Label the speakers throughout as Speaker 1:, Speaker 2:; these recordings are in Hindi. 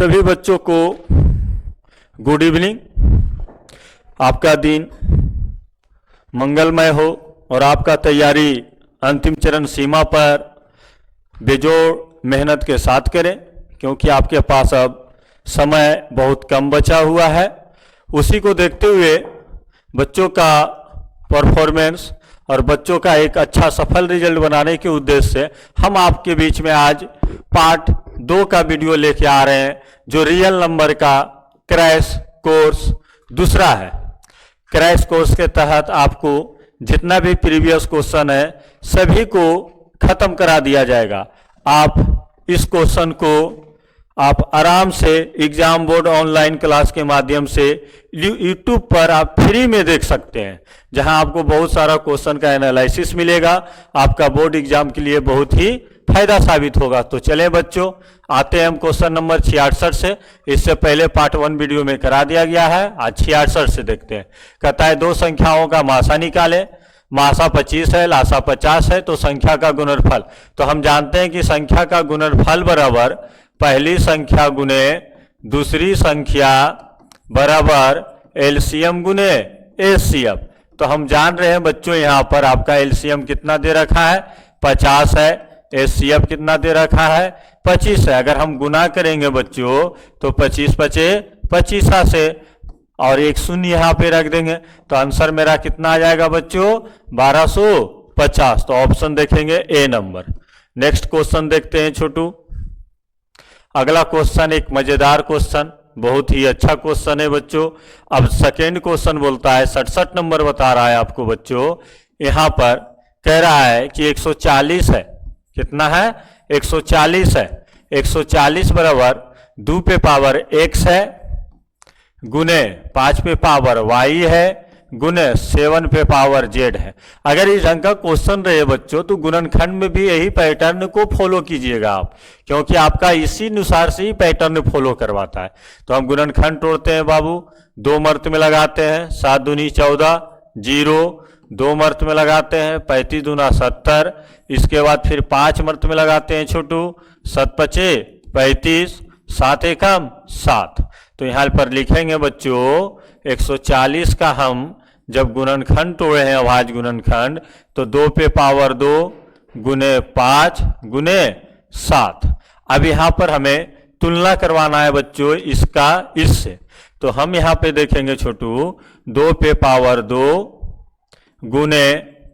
Speaker 1: सभी बच्चों को गुड इवनिंग। आपका दिन मंगलमय हो और आपका तैयारी अंतिम चरण सीमा पर बेजोड़ मेहनत के साथ करें, क्योंकि आपके पास अब समय बहुत कम बचा हुआ है। उसी को देखते हुए बच्चों का परफॉर्मेंस और बच्चों का एक अच्छा सफल रिजल्ट बनाने के उद्देश्य से हम आपके बीच में आज पार्ट 2 का वीडियो लेके आ रहे हैं, जो रियल नंबर का क्रैश कोर्स दूसरा है। क्रैश कोर्स के तहत आपको जितना भी प्रीवियस क्वेश्चन है सभी को खत्म करा दिया जाएगा। आप इस क्वेश्चन को आप आराम से एग्जाम बोर्ड ऑनलाइन क्लास के माध्यम से यूट्यूब पर आप फ्री में देख सकते हैं, जहां आपको बहुत सारा क्वेश्चन का एनालिसिस मिलेगा। आपका बोर्ड एग्जाम के लिए बहुत ही फायदा साबित होगा। तो चले बच्चों, आते हैं हम क्वेश्चन नंबर 66 से। इससे पहले पार्ट 1 वीडियो में करा दिया गया है, आज 66 से देखते हैं। कहता है दो संख्याओं का मासा निकालें। मासा 25 है, लासा 50 है, तो संख्या का गुणनफल। तो हम जानते हैं कि संख्या का गुणनफल बराबर पहली संख्या गुने दूसरी संख्या बराबर एलसीएम गुने एचसीएफ। तो हम जान रहे हैं बच्चों, यहाँ पर आपका एलसीएम कितना दे रखा है 50 है, एचसीएफ कितना दे रखा है 25 है। अगर हम गुना करेंगे बच्चों तो 25 पचे 25 से और एक शून्य यहाँ पे रख देंगे, तो आंसर मेरा कितना आ जाएगा बच्चों 1250। तो ऑप्शन देखेंगे ए नंबर। नेक्स्ट क्वेश्चन देखते हैं छोटू। अगला क्वेश्चन एक मजेदार क्वेश्चन, बहुत ही अच्छा क्वेश्चन है बच्चों। अब सेकेंड क्वेश्चन बोलता है 67 नंबर बता रहा है आपको बच्चों। यहाँ पर कह रहा है कि 140 है, कितना है 140 है। 140 बराबर 2 पे पावर x है गुने 5 पे पावर y है गुने 7 पे पावर z है। अगर इस ढंग का क्वेश्चन रहे बच्चों तो गुणनखंड में भी यही पैटर्न को फॉलो कीजिएगा आप, क्योंकि आपका इसी अनुसार से ही पैटर्न फॉलो करवाता है। तो हम गुणनखंड तोड़ते हैं बाबू, 2 मर्त में लगाते हैं, 7 दूनी 14 0, 2 मर्त में लगाते हैं 35 दूना 70, इसके बाद फिर 5 मर्त में लगाते हैं छोटू, 7 पचे 35, 7 एकम 7। तो यहाँ पर लिखेंगे बच्चों 140 का हम जब गुणनखंड तोड़े हैं अभाज्य गुणनखंड, तो 2 पे पावर 2 गुने 5 गुने 7। अब यहाँ पर हमें तुलना करवाना है बच्चों इसका इससे। तो हम यहाँ पे देखेंगे छोटू 2 पे पावर 2 गुने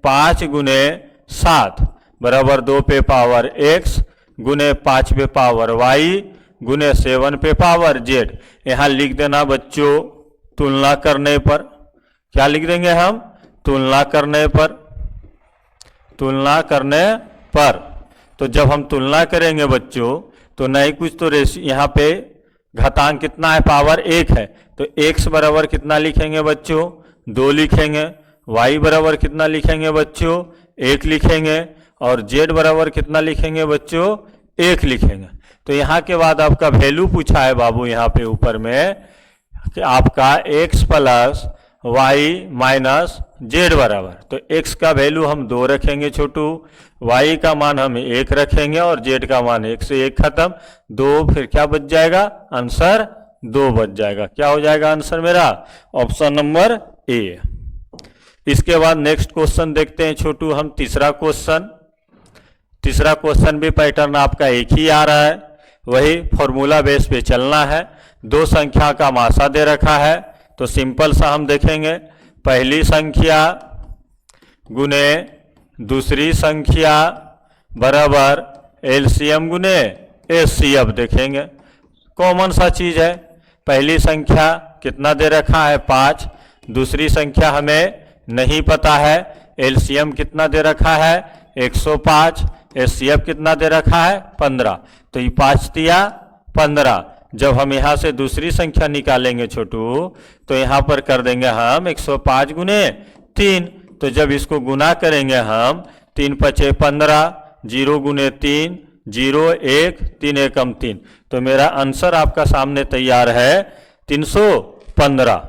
Speaker 1: 5 गुने 7 बराबर 2 पे पावर x गुने 5 पे पावर y गुने 7 पे पावर z। यहाँ लिख देना बच्चों तुलना करने पर, क्या लिख देंगे हम तुलना करने पर, तुलना करने पर। तो जब हम तुलना करेंगे बच्चों तो नहीं कुछ तो यहाँ पे घातांक कितना है पावर 1 है, तो x बराबर कितना लिखेंगे बच्चों 2 लिखेंगे, y बराबर कितना लिखेंगे बच्चों 1 लिखेंगे, और z बराबर कितना लिखेंगे बच्चों 1 लिखेंगे। तो यहाँ के बाद आपका वैल्यू पूछा है बाबू यहाँ पे ऊपर में कि आपका x plus Y minus Z बराबर, तो x का वैल्यू हम 2 रखेंगे छोटू, y का मान हम 1 रखेंगे और z का मान 1 से 1 खत्म, 2 फिर क्या बच जाएगा आंसर 2 बच जाएगा। क्या हो जाएगा आंसर मेरा ऑप्शन नंबर ए। इसके बाद नेक्स्ट क्वेश्चन देखते हैं छोटू हम तीसरा क्वेश्चन। तीसरा क्वेश्चन भी पैटर्न आपका एक ही आ रहा है, वही फॉर्मूला बेस पे चलना है। 2 संख्या का मासा दे रखा है, तो सिंपल सा हम देखेंगे पहली संख्या गुने दूसरी संख्या बराबर एलसीएम गुने एचसीएफ देखेंगे। कॉमन सा चीज है, पहली संख्या कितना दे रखा है 5, दूसरी संख्या हमें नहीं पता है, एलसीएम कितना दे रखा है 105, एचसीएफ कितना दे रखा है 15, तो ये 5 दिया 15। जब हम यहाँ से दूसरी संख्या निकालेंगे छोटू तो यहाँ पर कर देंगे हम 105 गुने 3, तो जब इसको गुना करेंगे हम 3 पचे 15, 0 गुने 3 0 1 3 एकम 3, तो मेरा आंसर आपका सामने तैयार है 315।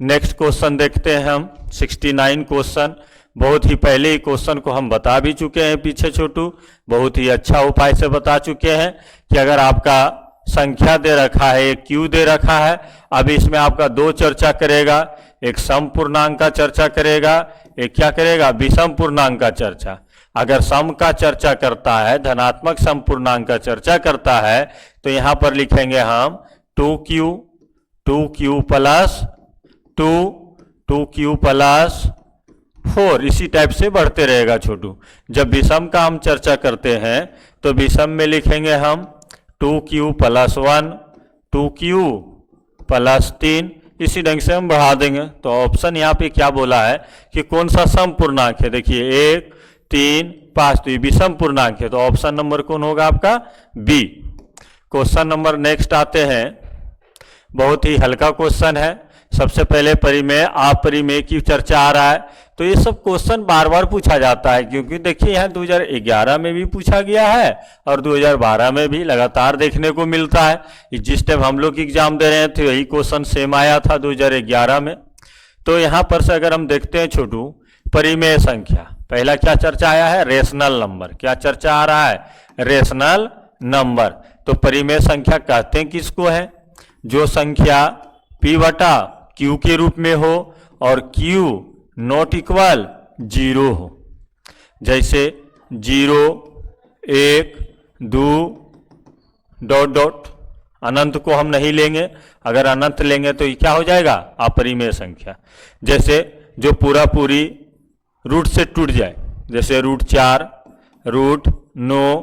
Speaker 1: नेक्स्ट क्वेश्चन देखते हैं हम 69 क्वेश्चन। बहुत ही पहले ही क्वेश्चन को हम बता भी चुके हैं पीछे छोटू, बहुत ही अच्छा उपाय से बता चुके हैं कि अगर आपका संख्या दे रखा है, एक क्यू दे रखा है। अब इसमें आपका दो चर्चा करेगा, एक सम पूर्णांक का चर्चा करेगा, एक क्या करेगा, विषम पूर्णांक का चर्चा। अगर सम का चर्चा करता है, धनात्मक सम पूर्णांक का चर्चा करता है, तो यहां पर लिखेंगे हम 2q प्लस 2q प्लस 4। इसी टाइप से बढ़ते रहेगा छोटू। जब विषम का हम चर्चा करते हैं तो विषम में लिखेंगे हम 2q प्लस 1, 2q प्लस 3। इसी ढंग से हम बढ़ा देंगे। तो ऑप्शन यहाँ पे क्या बोला है कि कौन सा सम पूर्णांक है, देखिए 1, 3, 5, तो ये विषम पूर्णांक है। तो ऑप्शन नंबर कौन होगा आपका, बी। क्वेश्चन नंबर नेक्स्ट आते हैं, बहुत ही हल्का क्वेश्चन है। सबसे पहले परिमेय अपरिमेय की चर्चा आ रहा है। तो ये सब क्वेश्चन बार बार पूछा जाता है, क्योंकि देखिए यहाँ 2011 में भी पूछा गया है और 2012 में भी लगातार देखने को मिलता है। जिस टाइम हम लोग एग्जाम दे रहे थे वही क्वेश्चन सेम आया था 2011 में। तो यहाँ पर से अगर हम देखते हैं छोटू, परिमेय संख्या, पहला क्या चर्चा आया है, रेशनल नंबर। क्या चर्चा आ रहा है, रेशनल नंबर। तो परिमेय संख्या कहते हैं किसको है, जो संख्या p बटा q के रूप में हो और q नॉट इक्वल 0 हो। जैसे 0, 1, 2 डॉट डॉट। अनंत को हम नहीं लेंगे, अगर अनंत लेंगे तो ये क्या हो जाएगा, अपरिमेय संख्या। जैसे जो पूरा पूरी रूट से टूट जाए, जैसे √4, √9,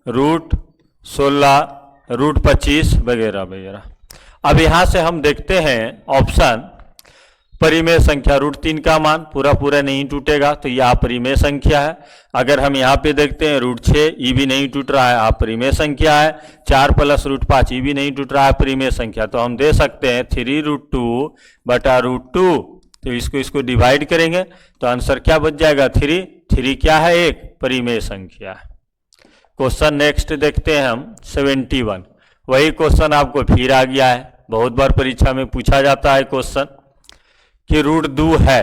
Speaker 1: √16, √25 वगैरह वगैरह। अब यहां से हम देखते हैं ऑप्शन परिमेय संख्या, √3 का मान पूरा पूरा नहीं टूटेगा, तो यह अपरिमेय संख्या है। अगर हम यहाँ पे देखते हैं √6, ये भी नहीं टूट रहा है, अपरिमेय संख्या है। 4 प्लस √5, ये भी नहीं टूट रहा है, अपरिमेय संख्या। तो हम दे सकते हैं 3√2 बटा √2। तो इसको डिवाइड करेंगे तो आंसर क्या बच जाएगा, 3 क्या है, एक परिमेय संख्या है। क्वेश्चन नेक्स्ट देखते हैं हम 71। वही क्वेश्चन आपको फिर आ गया है, बहुत बार परीक्षा में पूछा जाता है क्वेश्चन कि √2 है।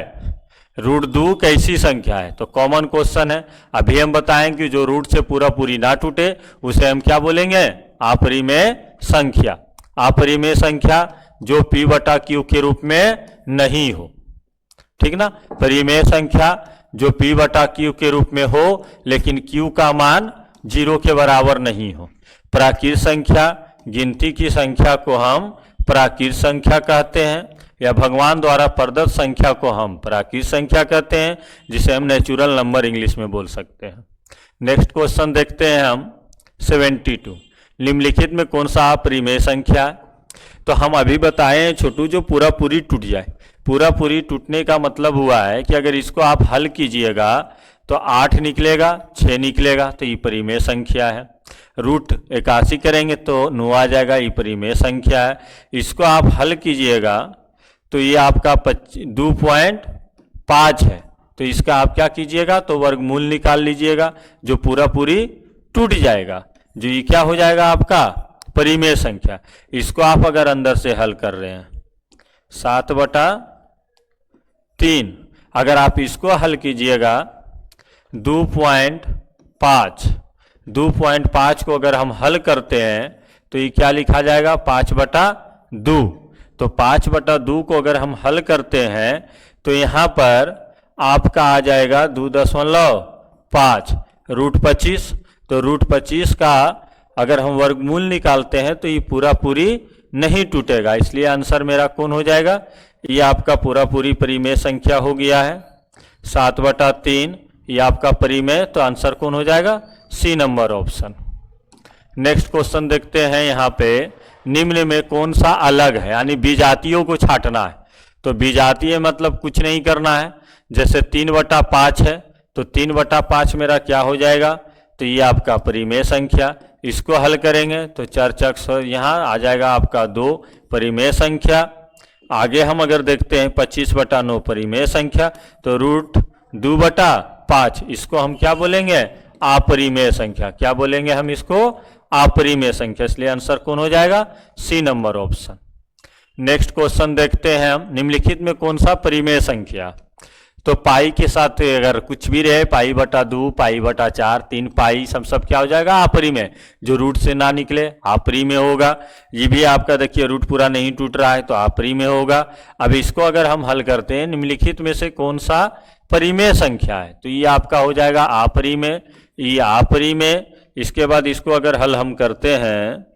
Speaker 1: √2 कैसी संख्या है, तो कॉमन क्वेश्चन है। अभी हम बताएं कि जो रूट से पूरा पूरी ना टूटे उसे हम क्या बोलेंगे, अपरिमेय संख्या। अपरिमेय संख्या जो p बटा q के रूप में नहीं हो, ठीक ना। परिमेय संख्या जो p बटा q के रूप में हो लेकिन q का मान 0 के बराबर नहीं हो। प्राकृत संख्या, गिनती की संख्या को हम प्राकृत संख्या कहते हैं, या भगवान द्वारा प्रदत्त संख्या को हम प्राकृत संख्या कहते हैं, जिसे हम नेचुरल नंबर इंग्लिश में बोल सकते हैं। नेक्स्ट क्वेश्चन देखते हैं हम 72। निम्नलिखित में कौन सा अपरिमेय संख्या है। तो हम अभी बताएं छोटू, जो पूरा पूरी टूट जाए। पूरा पूरी टूटने का मतलब हुआ है कि अगर इसको आप हल कीजिएगा तो 8 निकलेगा, 6 निकलेगा, तो ये परिमेय संख्या है। √81 करेंगे तो 9 आ जाएगा, ये परिमेय संख्या है। इसको आप हल कीजिएगा तो ये आपका 2.5 है। तो इसका आप क्या कीजिएगा, तो वर्गमूल निकाल लीजिएगा, जो पूरा पूरी टूट जाएगा, जो ये क्या हो जाएगा आपका परिमेय संख्या। इसको आप अगर अंदर से हल कर रहे हैं 7/3, अगर आप इसको हल कीजिएगा 2.5 को अगर हम हल करते हैं तो ये क्या लिखा जाएगा, 5/2। तो 5/2 को अगर हम हल करते हैं तो यहाँ पर आपका आ जाएगा 2.5 √25। तो √25 का अगर हम वर्गमूल निकालते हैं तो ये पूरा पूरी नहीं टूटेगा, इसलिए आंसर मेरा कौन हो जाएगा, ये आपका पूरा पूरी परिमेय संख्या हो गया है। 7/3 ये आपका परिमेय, तो आंसर कौन हो जाएगा, C number option. Next question देखते हैं यहाँ पे, निम्न में कौन सा अलग है, यानी विजातीयों को छांटना है। तो विजातीय मतलब कुछ नहीं करना है। जैसे 3/5 है तो 3/5 मेरा क्या हो जाएगा, तो ये आपका परिमेय संख्या। इसको हल करेंगे तो 4 चक यहाँ आ जाएगा आपका 2 परिमेय संख्या। आगे हम अगर देखते हैं 25/9 परिमेय संख्या, तो √2/5 इसको हम क्या बोलेंगे, अपरिमेय संख्या। क्या बोलेंगे हम इसको, अपरिमेय संख्या, इसलिए आंसर कौन हो जाएगा, C number option. Next question देखते हैं हम, निम्नलिखित में कौन सा परिमेय संख्या। तो पाई के साथ अगर कुछ भी रहे, पाई बटा 2, पाई बटा 4, 3 पाई, सब क्या हो जाएगा आपरिमेय। जो रूट से ना निकले आपरिमेय होगा। ये भी आपका देखिए रूट पूरा नहीं टूट रहा है तो आपरिमेय होगा। अब इसको अगर हम हल करते हैं, निम्नलिखित में से कौन सा परिमेय संख्या है, तो ये आपका हो जाएगा आपरिमेय, ये आपरिमेय। इसके बाद इसको अगर हल हम करते हैं,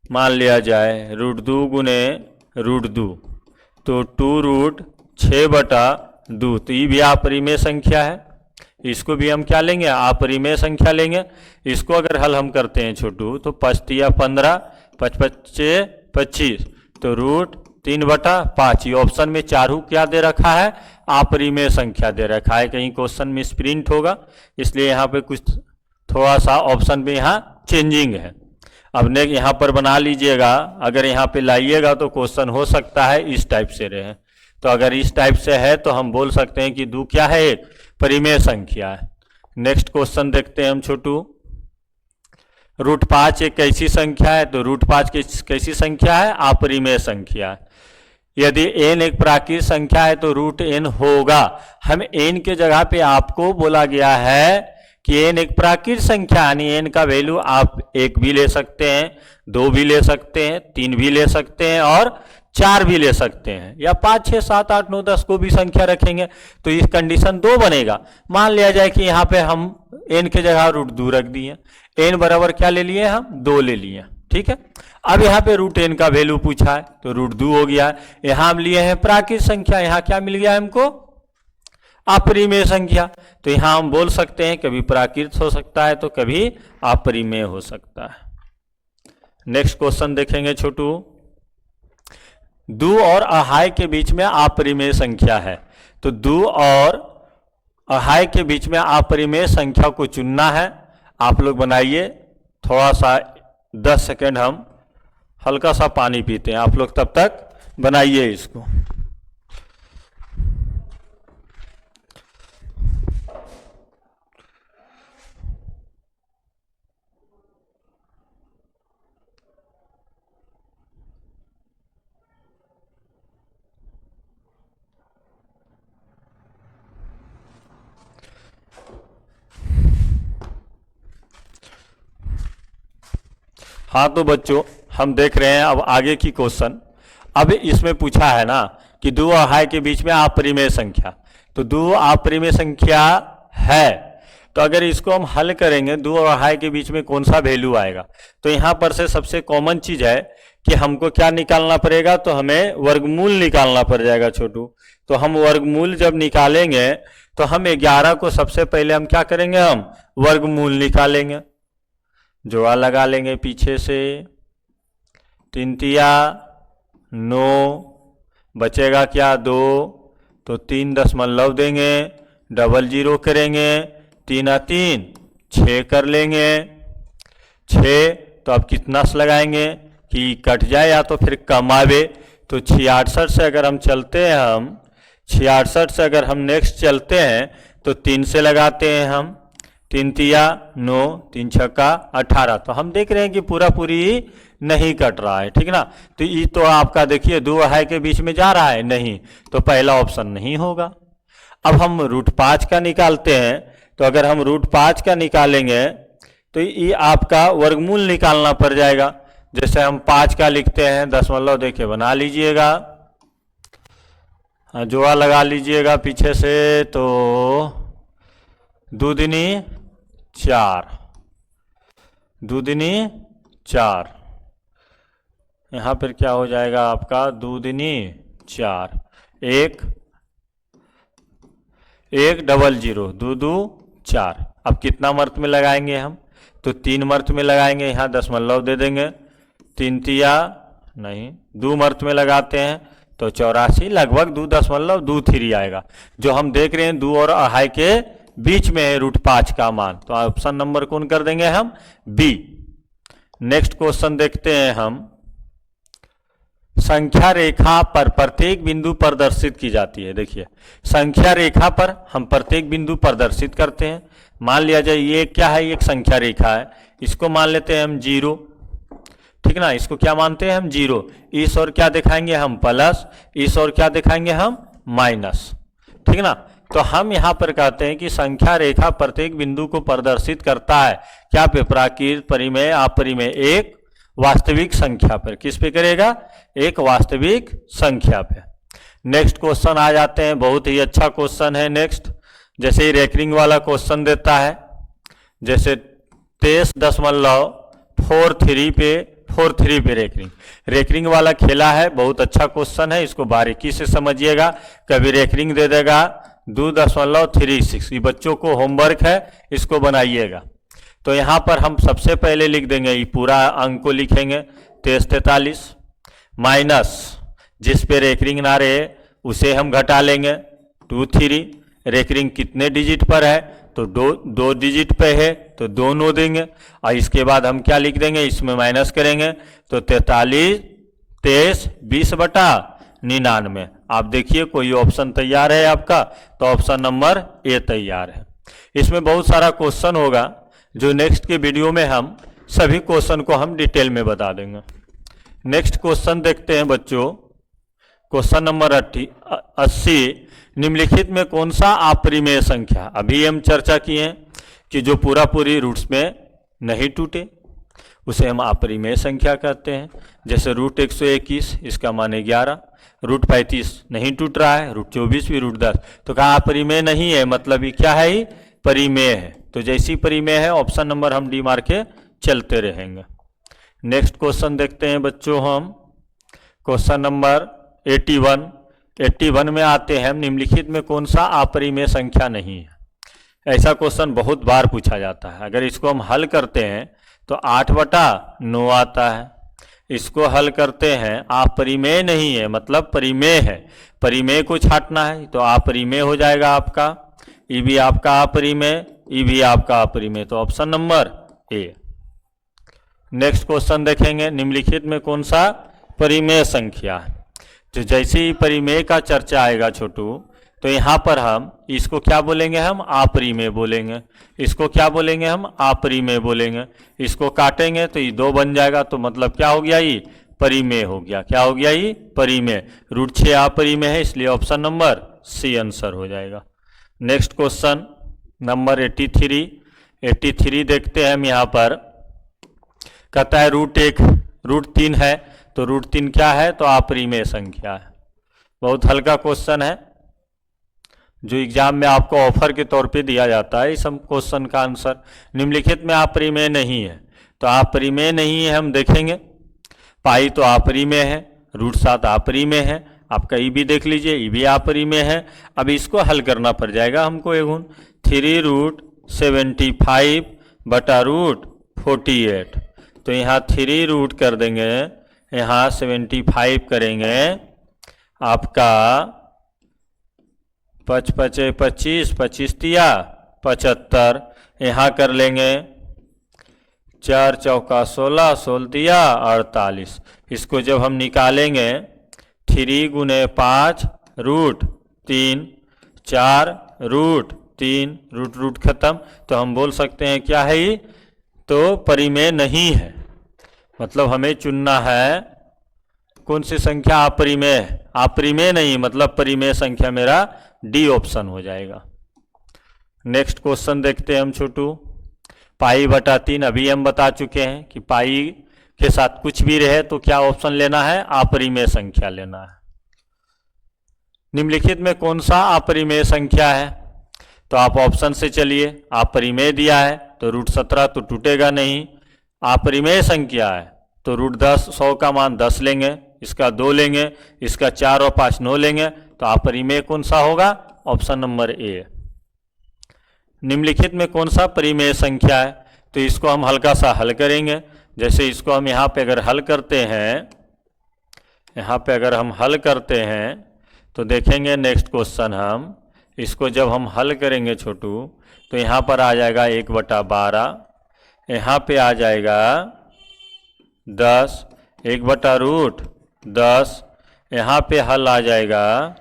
Speaker 1: मान लिया जाए √2 गुने √2, तो 2√6/2, तो ये भी अपरिमेय संख्या है। इसको भी हम क्या लेंगे, अपरिमेय संख्या लेंगे। इसको अगर हल हम करते हैं छोटू, तो 5×3=15, 5×5=25, तो √3/5। ये ऑप्शन में चारू क्या दे रखा है, अपरिमेय संख्या दे रखा है। कहीं क्वेश्चन में प्रिंट होगा, इसलिए यहाँ पे कुछ थोड़ा सा ऑप्शन में यहाँ चेंजिंग है। अब ने यहाँ पर बना लीजिएगा, अगर यहाँ पे लाइएगा तो क्वेश्चन हो सकता है इस टाइप से रहे। तो अगर इस टाइप से है तो हम बोल सकते हैं कि 2 क्या है, एक परिमेय संख्या है। नेक्स्ट क्वेश्चन देखते हैं हम छोटू। √5 एक कैसी संख्या है, तो √5 कैसी संख्या है, अपरिमेय संख्या है। यदि n एक प्राकृत संख्या है तो √n होगा। हम n के जगह पे आपको बोला गया है कि n एक प्राकृत संख्या, यानी n का वैल्यू आप 1 भी ले सकते हैं, 2 भी ले सकते हैं, 3 भी ले सकते हैं और 4 भी ले सकते हैं, या 5, 6, 7, 8, 9, 10 को भी संख्या रखेंगे तो इस कंडीशन 2 बनेगा। मान लिया जाए कि यहाँ पे हम n के जगह √2 रख दिए, n बराबर क्या ले लिए हम, 2 ले लिए, ठीक है। अब यहाँ पे √n का वैल्यू पूछा है तो √2 हो गया। यहाँ हम लिए हैं प्राकृत संख्या, यहाँ क्या मिल गया हमको, अपरिमेय संख्या। तो यहां हम बोल सकते हैं कभी प्राकृत हो सकता है तो कभी अपरिमेय हो सकता है। नेक्स्ट क्वेश्चन देखेंगे छोटू। 2 और अहाई के बीच में अपरिमेय संख्या है, तो 2 और अहाई के बीच में अपरिमेय संख्या को चुनना है। आप लोग बनाइए, थोड़ा सा 10 सेकेंड हम हल्का सा पानी पीते हैं, आप लोग तब तक बनाइए इसको। हाँ तो बच्चों हम देख रहे हैं अब आगे की क्वेश्चन। अब इसमें पूछा है ना कि 2 और अहाई के बीच में अपरिमेय संख्या, तो 2 अपरिमेय संख्या है, तो अगर इसको हम हल करेंगे 2 और अहाई के बीच में कौन सा वैल्यू आएगा, तो यहाँ पर से सबसे कॉमन चीज है कि हमको क्या निकालना पड़ेगा, तो हमें वर्गमूल निकालना पड़ जाएगा छोटू। तो हम वर्गमूल जब निकालेंगे तो हम 11 को सबसे पहले हम क्या करेंगे, हम वर्गमूल निकालेंगे, जोड़ा लगा लेंगे पीछे से, 3×9 बचेगा क्या, 2, तो 3 दशमलव देंगे, डबल जीरो करेंगे, 3×3 6 कर लेंगे, 6। तो अब कितना से लगाएंगे कि कट जाए या तो फिर कम आवे, तो 66 से अगर हम चलते हैं, हम 66 से अगर हम नेक्स्ट चलते हैं तो 3 से लगाते हैं हम, 3×9, 3×6=18। तो हम देख रहे हैं कि पूरा पूरी नहीं कट रहा है, ठीक ना। तो ये तो आपका देखिए 2 अहाई के बीच में जा रहा है नहीं, तो पहला ऑप्शन नहीं होगा। अब हम √5 का निकालते हैं, तो अगर हम √5 का निकालेंगे तो ये आपका वर्गमूल निकालना पड़ जाएगा। जैसे हम 5 का लिखते हैं, दशमलव देके बना लीजिएगा, जोड़ा लगा लीजिएगा पीछे से, तो 2 दूनी 4, 2 दूनी 4, यहाँ पर क्या हो जाएगा आपका 2 दूनी 4, 1 डबल जीरो, 2 2 4। अब कितना मर्त में लगाएंगे हम, तो 3 मर्त में लगाएंगे, यहाँ दशमलव दे देंगे, 2 मर्त में लगाते हैं तो 84, लगभग 2.23 आएगा। जो हम देख रहे हैं 2 और अहाई के बीच में है √5 का मान, तो ऑप्शन नंबर कौन कर देंगे हम, बी। नेक्स्ट क्वेश्चन देखते हैं हम। संख्या रेखा पर प्रत्येक बिंदु प्रदर्शित की जाती है। देखिए संख्या रेखा पर हम प्रत्येक बिंदु प्रदर्शित करते हैं। मान लिया जाए ये क्या है, एक संख्या रेखा है, इसको मान लेते हैं हम 0, ठीक ना। इसको क्या मानते हैं हम, 0। इस और क्या दिखाएंगे हम, प्लस, इस और क्या दिखाएंगे हम, माइनस, ठीक ना। तो हम यहाँ पर कहते हैं कि संख्या रेखा प्रत्येक बिंदु को प्रदर्शित करता है क्या पे, प्राकृत, परिमेय, अपरिमेय, एक वास्तविक संख्या पर। किस पे करेगा? एक वास्तविक संख्या पे। नेक्स्ट क्वेश्चन आ जाते हैं, बहुत ही अच्छा क्वेश्चन है। नेक्स्ट जैसे ही रेकरिंग वाला क्वेश्चन देता है, जैसे 23.43 पे रेकरिंग वाला खेला है, बहुत अच्छा क्वेश्चन है, इसको बारीकी से समझिएगा। कभी रेकरिंग दे देगा 2.36, ये बच्चों को होमवर्क है, इसको बनाइएगा। तो यहाँ पर हम सबसे पहले लिख देंगे, ये पूरा अंक को लिखेंगे 2343 माइनस जिस पे रेकरिंग ना रहे उसे हम घटा लेंगे 23। रेकरिंग कितने डिजिट पर है? तो दो डिजिट पे है, तो दोनों देंगे। और इसके बाद हम क्या लिख देंगे, इसमें माइनस करेंगे तो 43 23 20/99। आप देखिए कोई ऑप्शन तैयार है आपका? तो ऑप्शन नंबर ए तैयार है। इसमें बहुत सारा क्वेश्चन होगा जो नेक्स्ट के वीडियो में हम सभी क्वेश्चन को हम डिटेल में बता देंगे। नेक्स्ट क्वेश्चन देखते हैं बच्चों, क्वेश्चन नंबर 80, निम्नलिखित में कौन सा अपरिमेय संख्या, अभी हम चर्चा किए हैं कि जो पूरी रूट्स में नहीं टूटे उसे हम अपरिमेय संख्या कहते हैं। जैसे √121 इसका मान 11, √35 नहीं टूट रहा है, √24 भी, √10 तो कहा अपरिमेय नहीं है, मतलब ये क्या है? परिमेय है। तो जैसी परिमेय है ऑप्शन नंबर हम डी मार के चलते रहेंगे। नेक्स्ट क्वेश्चन देखते हैं बच्चों हम, क्वेश्चन नंबर 81 में आते हैं, निम्नलिखित में कौन सा अपरिमेय संख्या नहीं है। ऐसा क्वेश्चन बहुत बार पूछा जाता है। अगर इसको हम हल करते हैं तो 8/9 आता है। इसको हल करते हैं, अपरिमेय नहीं है मतलब परिमेय है, परिमेय को छाटना है तो अपरिमेय हो जाएगा आपका। ये भी आपका अपरिमेय, ये भी आपका अपरिमेय, तो option number A. Next question देखेंगे, निम्नलिखित में कौन सा परिमेय संख्या है। तो जैसे ही परिमेय का चर्चा आएगा छोटू, तो यहाँ पर हम इसको क्या बोलेंगे? हम अपरिमेय बोलेंगे। इसको क्या बोलेंगे? हम अपरिमेय बोलेंगे। इसको काटेंगे तो ये 2 बन जाएगा, तो मतलब क्या हो गया? ये परिमेय हो गया। क्या हो गया? ये परिमेय। √6 अपरिमेय है, इसलिए ऑप्शन नंबर सी आंसर हो जाएगा। नेक्स्ट क्वेश्चन नंबर 83 देखते हैं हम। यहाँ पर कहता है √3 है, तो √3 क्या है? तो अपरिमेय संख्या है। बहुत हल्का क्वेश्चन है जो एग्जाम में आपको ऑफर के तौर पे दिया जाता है। इस क्वेश्चन का आंसर निम्नलिखित में अपरिमेय नहीं है, तो अपरिमेय नहीं है हम देखेंगे। पाई तो अपरिमेय है, √7 अपरिमेय है, आपका ई भी देख लीजिए, ई भी अपरिमेय है। अब इसको हल करना पड़ जाएगा हमको। 3√75/√48, तो यहाँ 3 रूट कर देंगे, यहाँ 75 करेंगे, आपका 5 × 25, 25 तिया 75, यहाँ कर लेंगे 4 चौका 16, 16 तिया 48। इसको जब हम निकालेंगे 3 × 5 √3, 4 √3, रूट खत्म, तो हम बोल सकते हैं क्या है ये? तो परिमेय नहीं है। मतलब हमें चुनना है कौन सी संख्या अपरिमेय है। अपरिमेय नहीं मतलब परिमेय संख्या, मेरा डी ऑप्शन हो जाएगा। नेक्स्ट क्वेश्चन देखते हैं हम छोटू, π/3 अभी हम बता चुके हैं कि पाई के साथ कुछ भी रहे तो क्या ऑप्शन लेना है? अपरिमेय संख्या लेना है। निम्नलिखित में कौन सा अपरिमेय संख्या है? तो आप ऑप्शन से चलिए। अपरिमेय दिया है तो √17 तो टूटेगा नहीं। अपरिमेय संख्या है तो √10, 100 का मान 10 लेंगे, इसका 2 लेंगे, इसका 4 और 5 9 लेंगे, तो अपरिमेय कौन सा होगा? Option number A. निम्नलिखित में कौन सा परिमेय संख्या है? तो इसको हम हल्का सा हल करेंगे। जैसे इसको हम यहाँ पे अगर हल करते हैं, यहाँ पे अगर हम हल करते हैं तो देखेंगे नेक्स्ट क्वेश्चन हम इसको जब हम हल करेंगे छोटू, तो यहाँ पर आ जाएगा 1/12, यहाँ पे आ जाएगा 10, 1/√10, यहाँ पे हल आ जाएगा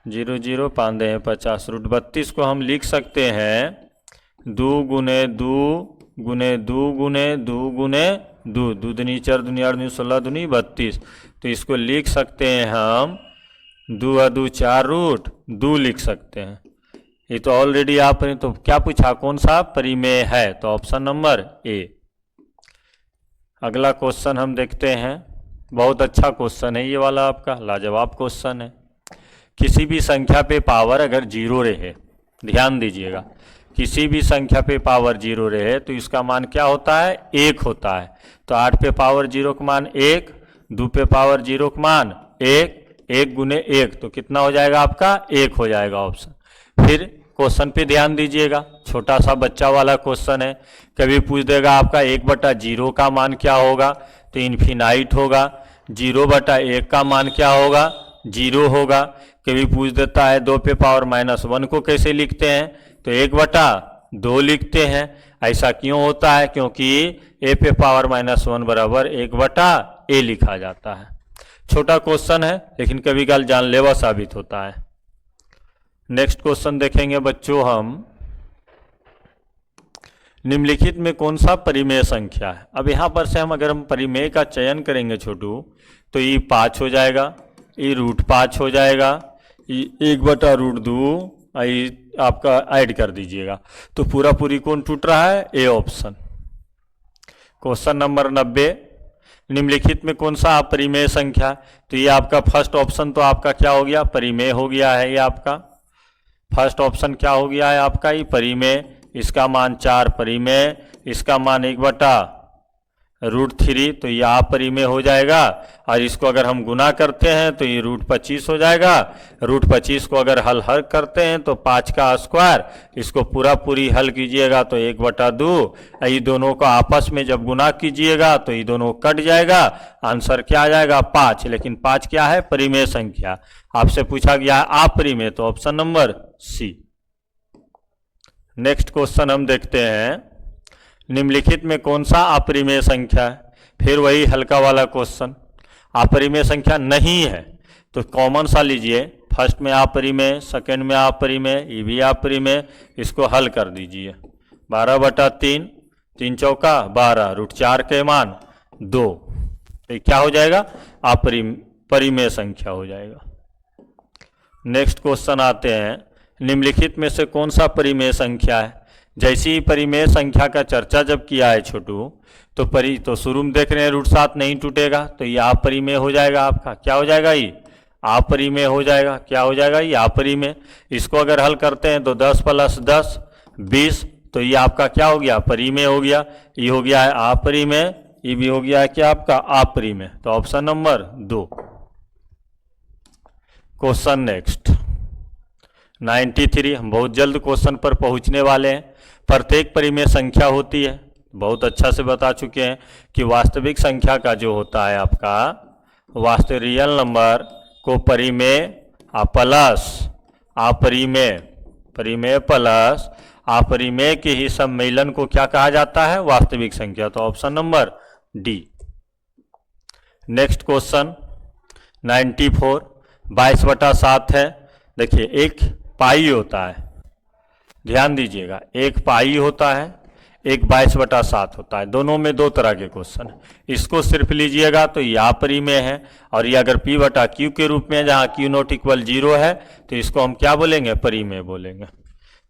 Speaker 1: 0 0 5 50, √32 को हम लिख सकते हैं 2 × 2 × 2 × 2 × 2, 2 दूनी 4 दूनी 8 दूनी 16 दूनी 32, तो इसको लिख सकते हैं हम 2 × 2 4 √2 लिख सकते हैं। ये तो ऑलरेडी आपने तो क्या पूछा, कौन सा परिमेय है, तो ऑप्शन नंबर ए। अगला क्वेश्चन हम देखते हैं, बहुत अच्छा क्वेश्चन है ये वाला, आपका लाजवाब क्वेश्चन है। किसी भी संख्या पे पावर अगर जीरो रहे, ध्यान दीजिएगा, किसी भी संख्या पे पावर जीरो रहे तो इसका मान क्या होता है, 1 होता है। तो 8 पे पावर जीरो का मान 1, 2 पे पावर जीरो का मान 1, 1 गुने 1 तो कितना हो जाएगा आपका, 1 हो जाएगा ऑप्शन। फिर क्वेश्चन पे ध्यान दीजिएगा, छोटा सा बच्चा वाला क्वेश्चन है। कभी पूछ देगा आपका 1/0 का मान क्या होगा, तो इन्फिनाइट होगा। 0/1 का मान क्या होगा, 0 होगा। कभी पूछ देता है 2 पे पावर -1 को कैसे लिखते हैं, तो 1/2 लिखते हैं। ऐसा क्यों होता है, क्योंकि a पे पावर -1 बराबर 1/a लिखा जाता है। छोटा क्वेश्चन है लेकिन कभी कल जानलेवा साबित होता है। नेक्स्ट क्वेश्चन देखेंगे बच्चों हम, निम्नलिखित में कौन सा परिमेय संख्या है। अब यहाँ पर से अगर हम परिमेय का चयन करेंगे छोटू, तो ये 5 हो जाएगा, ये √5 हो जाएगा, ये 1/√2 आपका ऐड कर दीजिएगा, तो पूरा पूरी कौन टूट रहा है, ए ऑप्शन। क्वेश्चन नंबर 90, निम्नलिखित में कौन सा अपरिमेय संख्या, तो ये आपका फर्स्ट ऑप्शन तो आपका क्या हो गया, परिमेय हो गया है। ये आपका फर्स्ट ऑप्शन क्या हो गया है आपका, ये परिमेय, इसका मान 4 परिमेय, इसका मान 1/√3 तो ये अपरिमेय हो जाएगा। और इसको अगर हम गुना करते हैं तो ये √25 हो जाएगा। √25 को अगर हल करते हैं तो 5 का स्क्वायर, इसको पूरा पूरी हल कीजिएगा तो 1/2, ये दोनों को आपस में जब गुना कीजिएगा तो ये दोनों कट जाएगा, आंसर क्या आ जाएगा, 5। लेकिन 5 क्या है, परिमेय संख्या। आपसे पूछा गया है अपरिमेय, तो option number C. Next question हम देखते हैं, निम्नलिखित में कौन सा अपरिमेय संख्या है। फिर वही हल्का वाला क्वेश्चन, अपरिमेय संख्या नहीं है तो कॉमन सा लीजिए, फर्स्ट में अपरिमेय, सेकंड में अपरिमेय, ये भी अपरिमेय, इसको हल कर दीजिए। 12/3, 3 चौका 12, √4 के मान 2, तो क्या हो जाएगा, परिमेय संख्या हो जाएगा। नेक्स्ट क्वेश्चन आते हैं, निम्नलिखित में से कौन सा परिमेय संख्या है। जैसी ही परिमेय संख्या का चर्चा जब किया है छोटू, तो शुरू में देख रहे हैं √7 नहीं टूटेगा, तो ये अपरिमेय हो जाएगा आपका। क्या हो जाएगा, ये अपरिमेय हो जाएगा। क्या हो जाएगा, ये अपरिमेय। इसको अगर हल करते हैं तो 10 + 10 20, तो ये आपका क्या हो गया, परिमेय हो गया। ये हो गया है अपरिमेय, ये भी हो गया है क्या आपका अपरिमेय, तो ऑप्शन नंबर 2। क्वेश्चन नेक्स्ट 93, हम बहुत जल्द क्वेश्चन पर पहुंचने वाले हैं। प्रत्येक परिमेय संख्या होती है, बहुत अच्छा से बता चुके हैं कि वास्तविक संख्या का जो होता है आपका वास्तविक रियल नंबर को परिमेय प्लस अपरिमेय, परिमेय प्लस अपरिमेय के ही सम्मेलन को क्या कहा जाता है, वास्तविक संख्या, तो option number D. Next question 94, 22/7 है। देखिए एक पाई होता है, ध्यान दीजिएगा, एक पाई होता है, एक 22/7 होता है। दोनों में 2 तरह के क्वेश्चन है। इसको सिर्फ लीजिएगा तो ये अपरिमेय है, और ये अगर P/Q के रूप में, जहाँ Q ≠ 0 है, तो इसको हम क्या बोलेंगे, परिमेय बोलेंगे।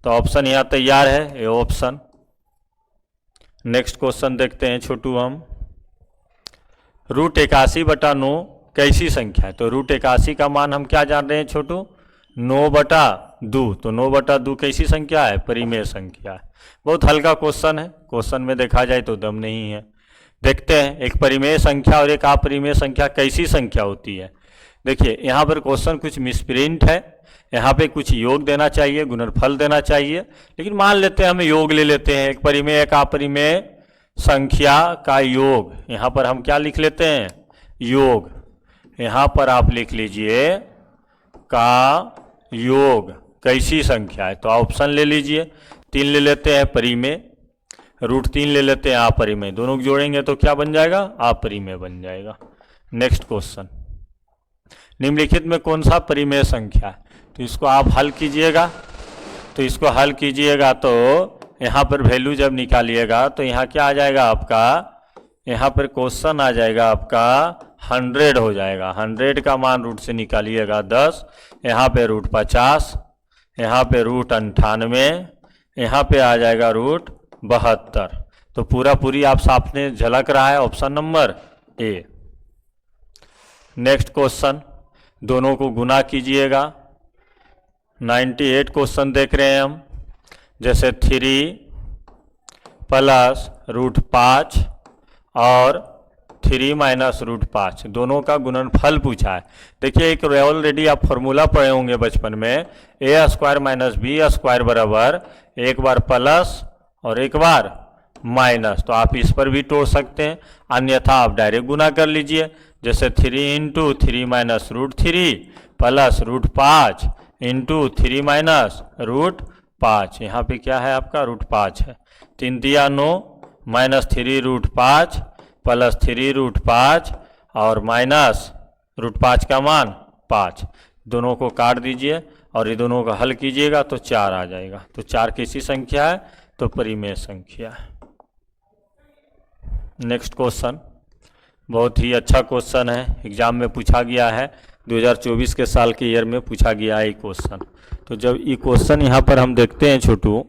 Speaker 1: तो ऑप्शन यहाँ तैयार है, ये ऑप्शन। नेक्स्ट क्वेश्चन देखते हैं छोटू हम, √81/9 कैसी संख्या है। तो √81 का मान हम क्या जान रहे हैं छोटू, 9/2, तो 9/2 कैसी संख्या है, परिमेय संख्या है। बहुत हल्का क्वेश्चन है, क्वेश्चन में देखा जाए तो दम नहीं है। देखते हैं एक परिमेय संख्या और एक अपरिमेय संख्या कैसी संख्या होती है। देखिए यहाँ पर क्वेश्चन कुछ मिसप्रिंट है, यहाँ पे कुछ योग देना चाहिए, गुणनफल देना चाहिए, लेकिन मान लेते हैं हम योग ले लेते हैं। एक परिमेय एक अपरिमेय संख्या का योग, यहाँ पर हम क्या लिख लेते हैं, योग। यहाँ पर आप लिख लीजिए का योग कैसी संख्या है, तो ऑप्शन ले लीजिए। 3 ले लेते हैं परिमेय, √3 ले लेते हैं अपरिमेय, दोनों को जोड़ेंगे तो क्या बन जाएगा, अपरिमेय बन जाएगा। नेक्स्ट क्वेश्चन, निम्नलिखित में कौन सा परिमेय संख्या है। तो इसको आप हल कीजिएगा, तो यहाँ पर वैल्यू जब निकालिएगा तो यहाँ क्या आ जाएगा आपका, यहाँ पर क्वेश्चन आ जाएगा आपका 100 हो जाएगा। 100 का मान रूट से निकालिएगा 10, यहाँ पे √50, यहाँ पे रूट 98, यहाँ पे आ जाएगा रूट 72। तो पूरा पूरी आप सामने झलक रहा है option number A. Next question, दोनों को गुना कीजिएगा। 98 क्वेश्चन देख रहे हैं हम। जैसे 3 प्लस रूट 5 और 3 माइनस रूट 5 दोनों का गुणनफल पूछा है। देखिए एक ऑलरेडी आप फॉर्मूला पढ़े होंगे बचपन में, ए स्क्वायर माइनस बी स्क्वायर बराबर एक बार प्लस और एक बार माइनस। तो आप इस पर भी तोड़ सकते हैं, अन्यथा आप डायरेक्ट गुना कर लीजिए। जैसे 3 into 3 minus root 3 plus root 5 into 3 minus root 5। यहाँ पे क्या है आपका रूट 5 है। 3 दिया 9 माइनस 3 रूट 5 प्लस 3 रूट 5 और माइनस रूट 5 का मान 5। दोनों को काट दीजिए और ये दोनों का हल कीजिएगा तो 4 आ जाएगा। तो 4 कैसी संख्या है? तो परिमेय संख्या है। नेक्स्ट क्वेश्चन बहुत ही अच्छा क्वेश्चन है, एग्जाम में पूछा गया है, 2024 के साल के ईयर में पूछा गया है ये क्वेश्चन। तो जब ये क्वेश्चन यहाँ पर हम देखते हैं छोटू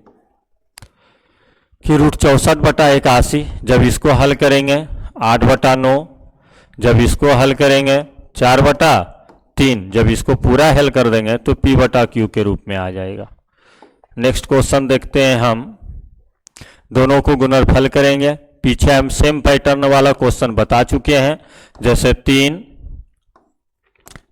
Speaker 1: कि रूट 64/81, जब इसको हल करेंगे 8/9, जब इसको हल करेंगे 4/3, जब इसको पूरा हल कर देंगे तो P/Q के रूप में आ जाएगा। नेक्स्ट क्वेश्चन देखते हैं हम, दोनों को गुणनफल करेंगे। पीछे हम सेम पैटर्न वाला क्वेश्चन बता चुके हैं। जैसे 3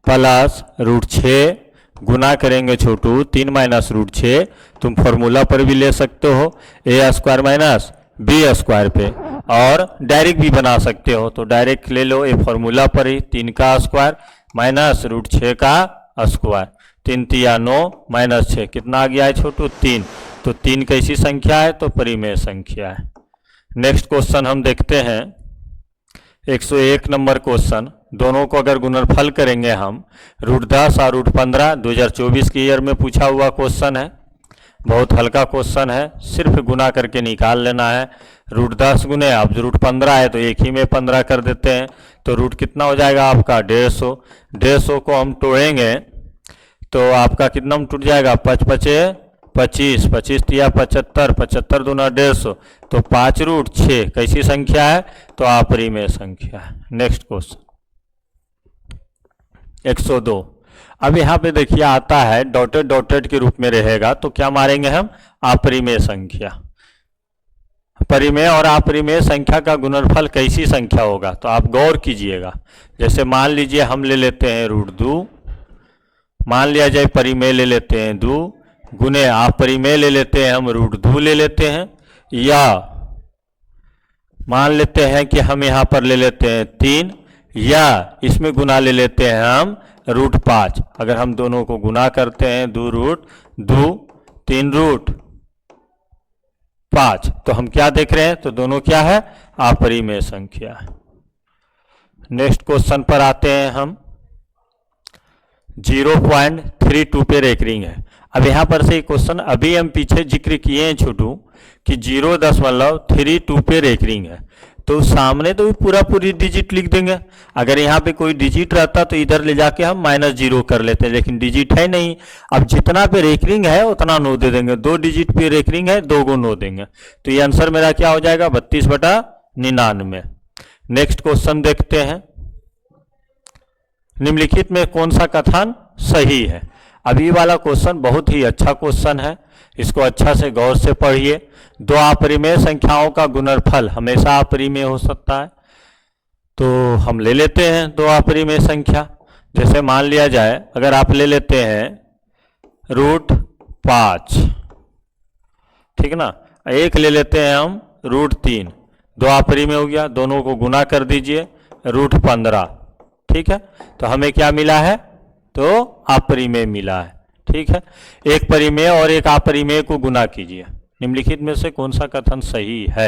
Speaker 1: प्लस रूट 6 गुना करेंगे छोटू 3 माइनस रूट 6, तुम फॉर्मूला पर भी ले सकते हो, ए स्क्वायर माइनस बी स्क्वायर पे, और डायरेक्ट भी बना सकते हो। तो डायरेक्ट ले लो, ये फॉर्मूला पर ही 3 का स्क्वायर माइनस रूट 6 का स्क्वायर। 3 तिया 9 माइनस 6 कितना आ गया है छोटू? 3। तो 3 कैसी संख्या है? तो परिमेय संख्या है। नेक्स्ट क्वेश्चन हम देखते हैं 101 नंबर क्वेश्चन। दोनों को अगर गुणनफल करेंगे हम, रूट 10 और रूट 15 2024 के ईयर में पूछा हुआ क्वेश्चन है। बहुत हल्का क्वेश्चन है, सिर्फ गुना करके निकाल लेना है। रूट 10 गुने, अब रूट 15 है तो एक ही में 15 कर देते हैं। तो रूट कितना हो जाएगा आपका? 150। 150 को हम तोड़ेंगे तो आपका कितना में टूट जाएगा? 5 पचे 25, 25 तिया 75, 75 दूना 150, तो 5 रूट 6 कैसी संख्या है? तो अपरिमेय संख्या है। Next question 102। अब यहाँ पे देखिए आता है डॉटेड डॉटेड के रूप में रहेगा, तो क्या मारेंगे हम? अपरिमेय संख्या। परिमेय और अपरिमेय संख्या का गुणनफल कैसी संख्या होगा? तो आप गौर कीजिएगा। जैसे मान लीजिए हम ले लेते हैं रूट 2, मान लिया जाए परिमेय ले लेते हैं 2, गुने अपरिमेय ले लेते हैं हम रूट 2 ले लेते हैं, या मान लेते हैं कि हम यहाँ पर ले लेते हैं 3, या इसमें गुना ले लेते हैं हम रूट 5। अगर हम दोनों को गुना करते हैं 2 रूट 2 3 रूट 5, तो हम क्या देख रहे हैं? तो दोनों क्या है? अपरिमेय संख्या। नेक्स्ट क्वेश्चन पर आते हैं हम। 0.32 पे रेकरिंग है। अब यहाँ पर से क्वेश्चन अभी हम पीछे जिक्र किए हैं छोटू कि 0.32 पे रेकरिंग है, तो सामने तो पूरा पूरी डिजिट लिख देंगे। अगर यहाँ पे कोई डिजिट रहता तो इधर ले जाके हम -0 कर लेते हैं, लेकिन डिजिट है नहीं। अब जितना पे रेकरिंग है उतना 9 दे देंगे। 2 डिजिट पे रेकरिंग है, 2 को 9 देंगे। तो ये आंसर मेरा क्या हो जाएगा? 32/99। नेक्स्ट क्वेश्चन देखते हैं, निम्नलिखित में कौन सा कथन सही है? अभी वाला क्वेश्चन बहुत ही अच्छा क्वेश्चन है, इसको अच्छा से गौर से पढ़िए। 2 अपरिमेय संख्याओं का गुणनफल हमेशा अपरिमेय हो सकता है, तो हम ले लेते हैं 2 अपरिमेय संख्या। जैसे मान लिया जाए, अगर आप ले लेते हैं रूट 5, ठीक ना, एक ले लेते हैं हम रूट 3, 2 अपरिमेय हो गया, दोनों को गुना कर दीजिए रूट 15, ठीक है। तो हमें क्या मिला है? तो अपरिमेय मिला है, ठीक है। एक परिमेय और एक अपरिमेय को गुना कीजिए। निम्नलिखित में से कौन सा कथन सही है?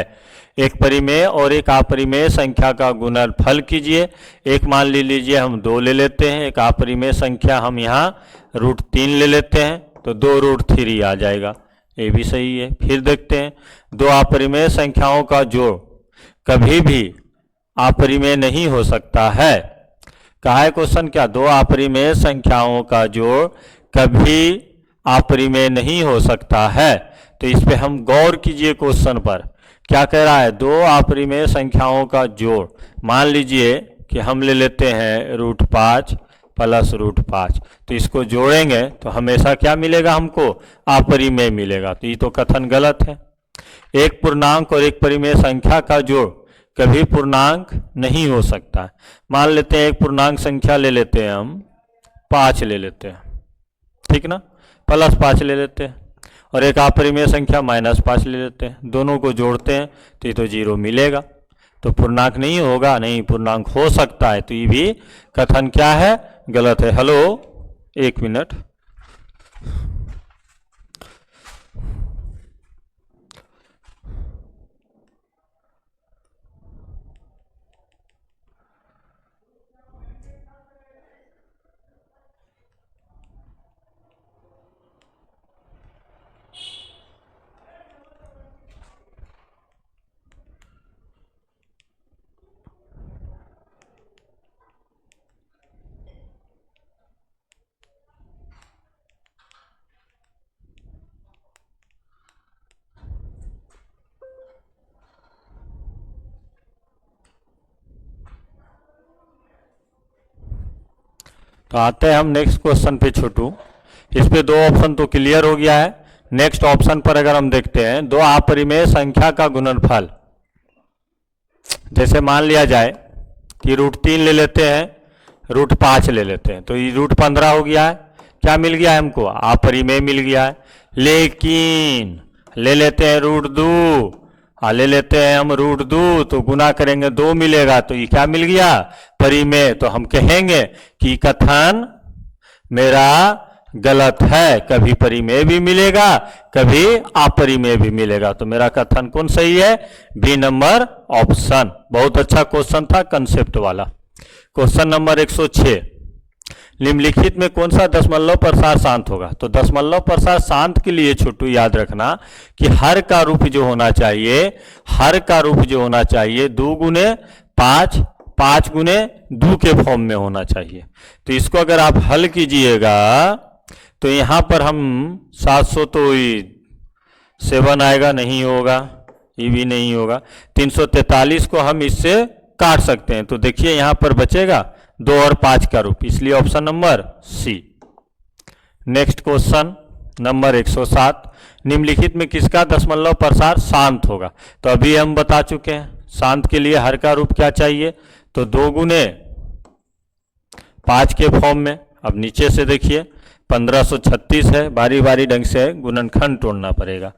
Speaker 1: एक परिमेय और एक अपरिमेय संख्या का गुणनफल कीजिए। एक मान लीजिए हम 2 ले लेते हैं, एक अपरिमेय संख्या हम यहाँ रूट 3 ले लेते हैं, तो 2 रूट 3 आ जाएगा, ये भी सही है। फिर देखते हैं 2 अपरिमेय संख्याओं का जोड़ कभी भी अपरिमेय नहीं हो सकता है। कहा है क्वेश्चन क्या? 2 अपरिमेय संख्याओं का जोड़ कभी अपरिमेय नहीं हो सकता है। तो इस पे हम गौर कीजिए क्वेश्चन पर क्या कह रहा है, दो अपरिमेय संख्याओं का जोड़। मान लीजिए कि हम ले लेते हैं √5 प्लस √5, तो इसको जोड़ेंगे तो हमेशा क्या मिलेगा, हमको अपरिमेय मिलेगा। तो ये तो कथन गलत है। एक पूर्णांक और एक परिमेय संख्या का जोड़ कभी पूर्णांक नहीं हो सकता है। मान लेते हैं एक पूर्णांक संख्या ले लेते हैं हम 5 ले लेते हैं, ठीक ना, +5 ले लेते हैं, और एक अपरिमेय संख्या -5 ले लेते हैं, दोनों को जोड़ते हैं तो ये तो 0 मिलेगा। तो पूर्णांक नहीं होगा, नहीं पूर्णांक हो सकता है। तो ये भी कथन क्या है, गलत है। हेलो, एक मिनट। तो आते हैं हम नेक्स्ट क्वेश्चन पे छोटू। इस पे 2 ऑप्शन तो क्लियर हो गया है। नेक्स्ट ऑप्शन पर अगर हम देखते हैं, दो अपरिमेय संख्या का गुणनफल, जैसे मान लिया जाए कि √3 ले लेते हैं, √5 ले लेते हैं, तो ये √15 हो गया है। क्या मिल गया है हमको, अपरिमेय मिल गया है। लेकिन ले लेते हैं √2 और ले लेते हैं हम √2, तो गुना करेंगे 2 मिलेगा, तो ये क्या मिल गया, परिमेय। तो हम कहेंगे कि कथन मेरा गलत है, कभी परिमेय भी मिलेगा, कभी अपरिमेय भी मिलेगा। तो मेरा कथन कौन सही है, बी नंबर ऑप्शन। बहुत अच्छा क्वेश्चन था, कंसेप्ट वाला। क्वेश्चन नंबर 106, निम्नलिखित में कौन सा दशमलव प्रसार शांत होगा। तो दशमलव प्रसार शांत के लिए छोटू याद रखना कि हर का रूप जो होना चाहिए, हर का रूप जो होना चाहिए 2 गुने 5, 5 गुने 2 के फॉर्म में होना चाहिए। तो इसको अगर आप हल कीजिएगा तो यहां पर हम 700 तो 7 आएगा, नहीं होगा, ये भी नहीं होगा। 343 को हम इससे काट सकते हैं, तो देखिए यहां पर बचेगा 2 और 5 का रूप, इसलिए option number C. Next question number 107, निम्नलिखित में किसका दशमलव प्रसार शांत होगा। तो अभी हम बता चुके हैं, शांत के लिए हर का रूप क्या चाहिए, तो 2 गुने 5 के फॉर्म में। अब नीचे से देखिए 1536 है, बारी बारी ढंग से गुणनखंड तोड़ना पड़ेगा।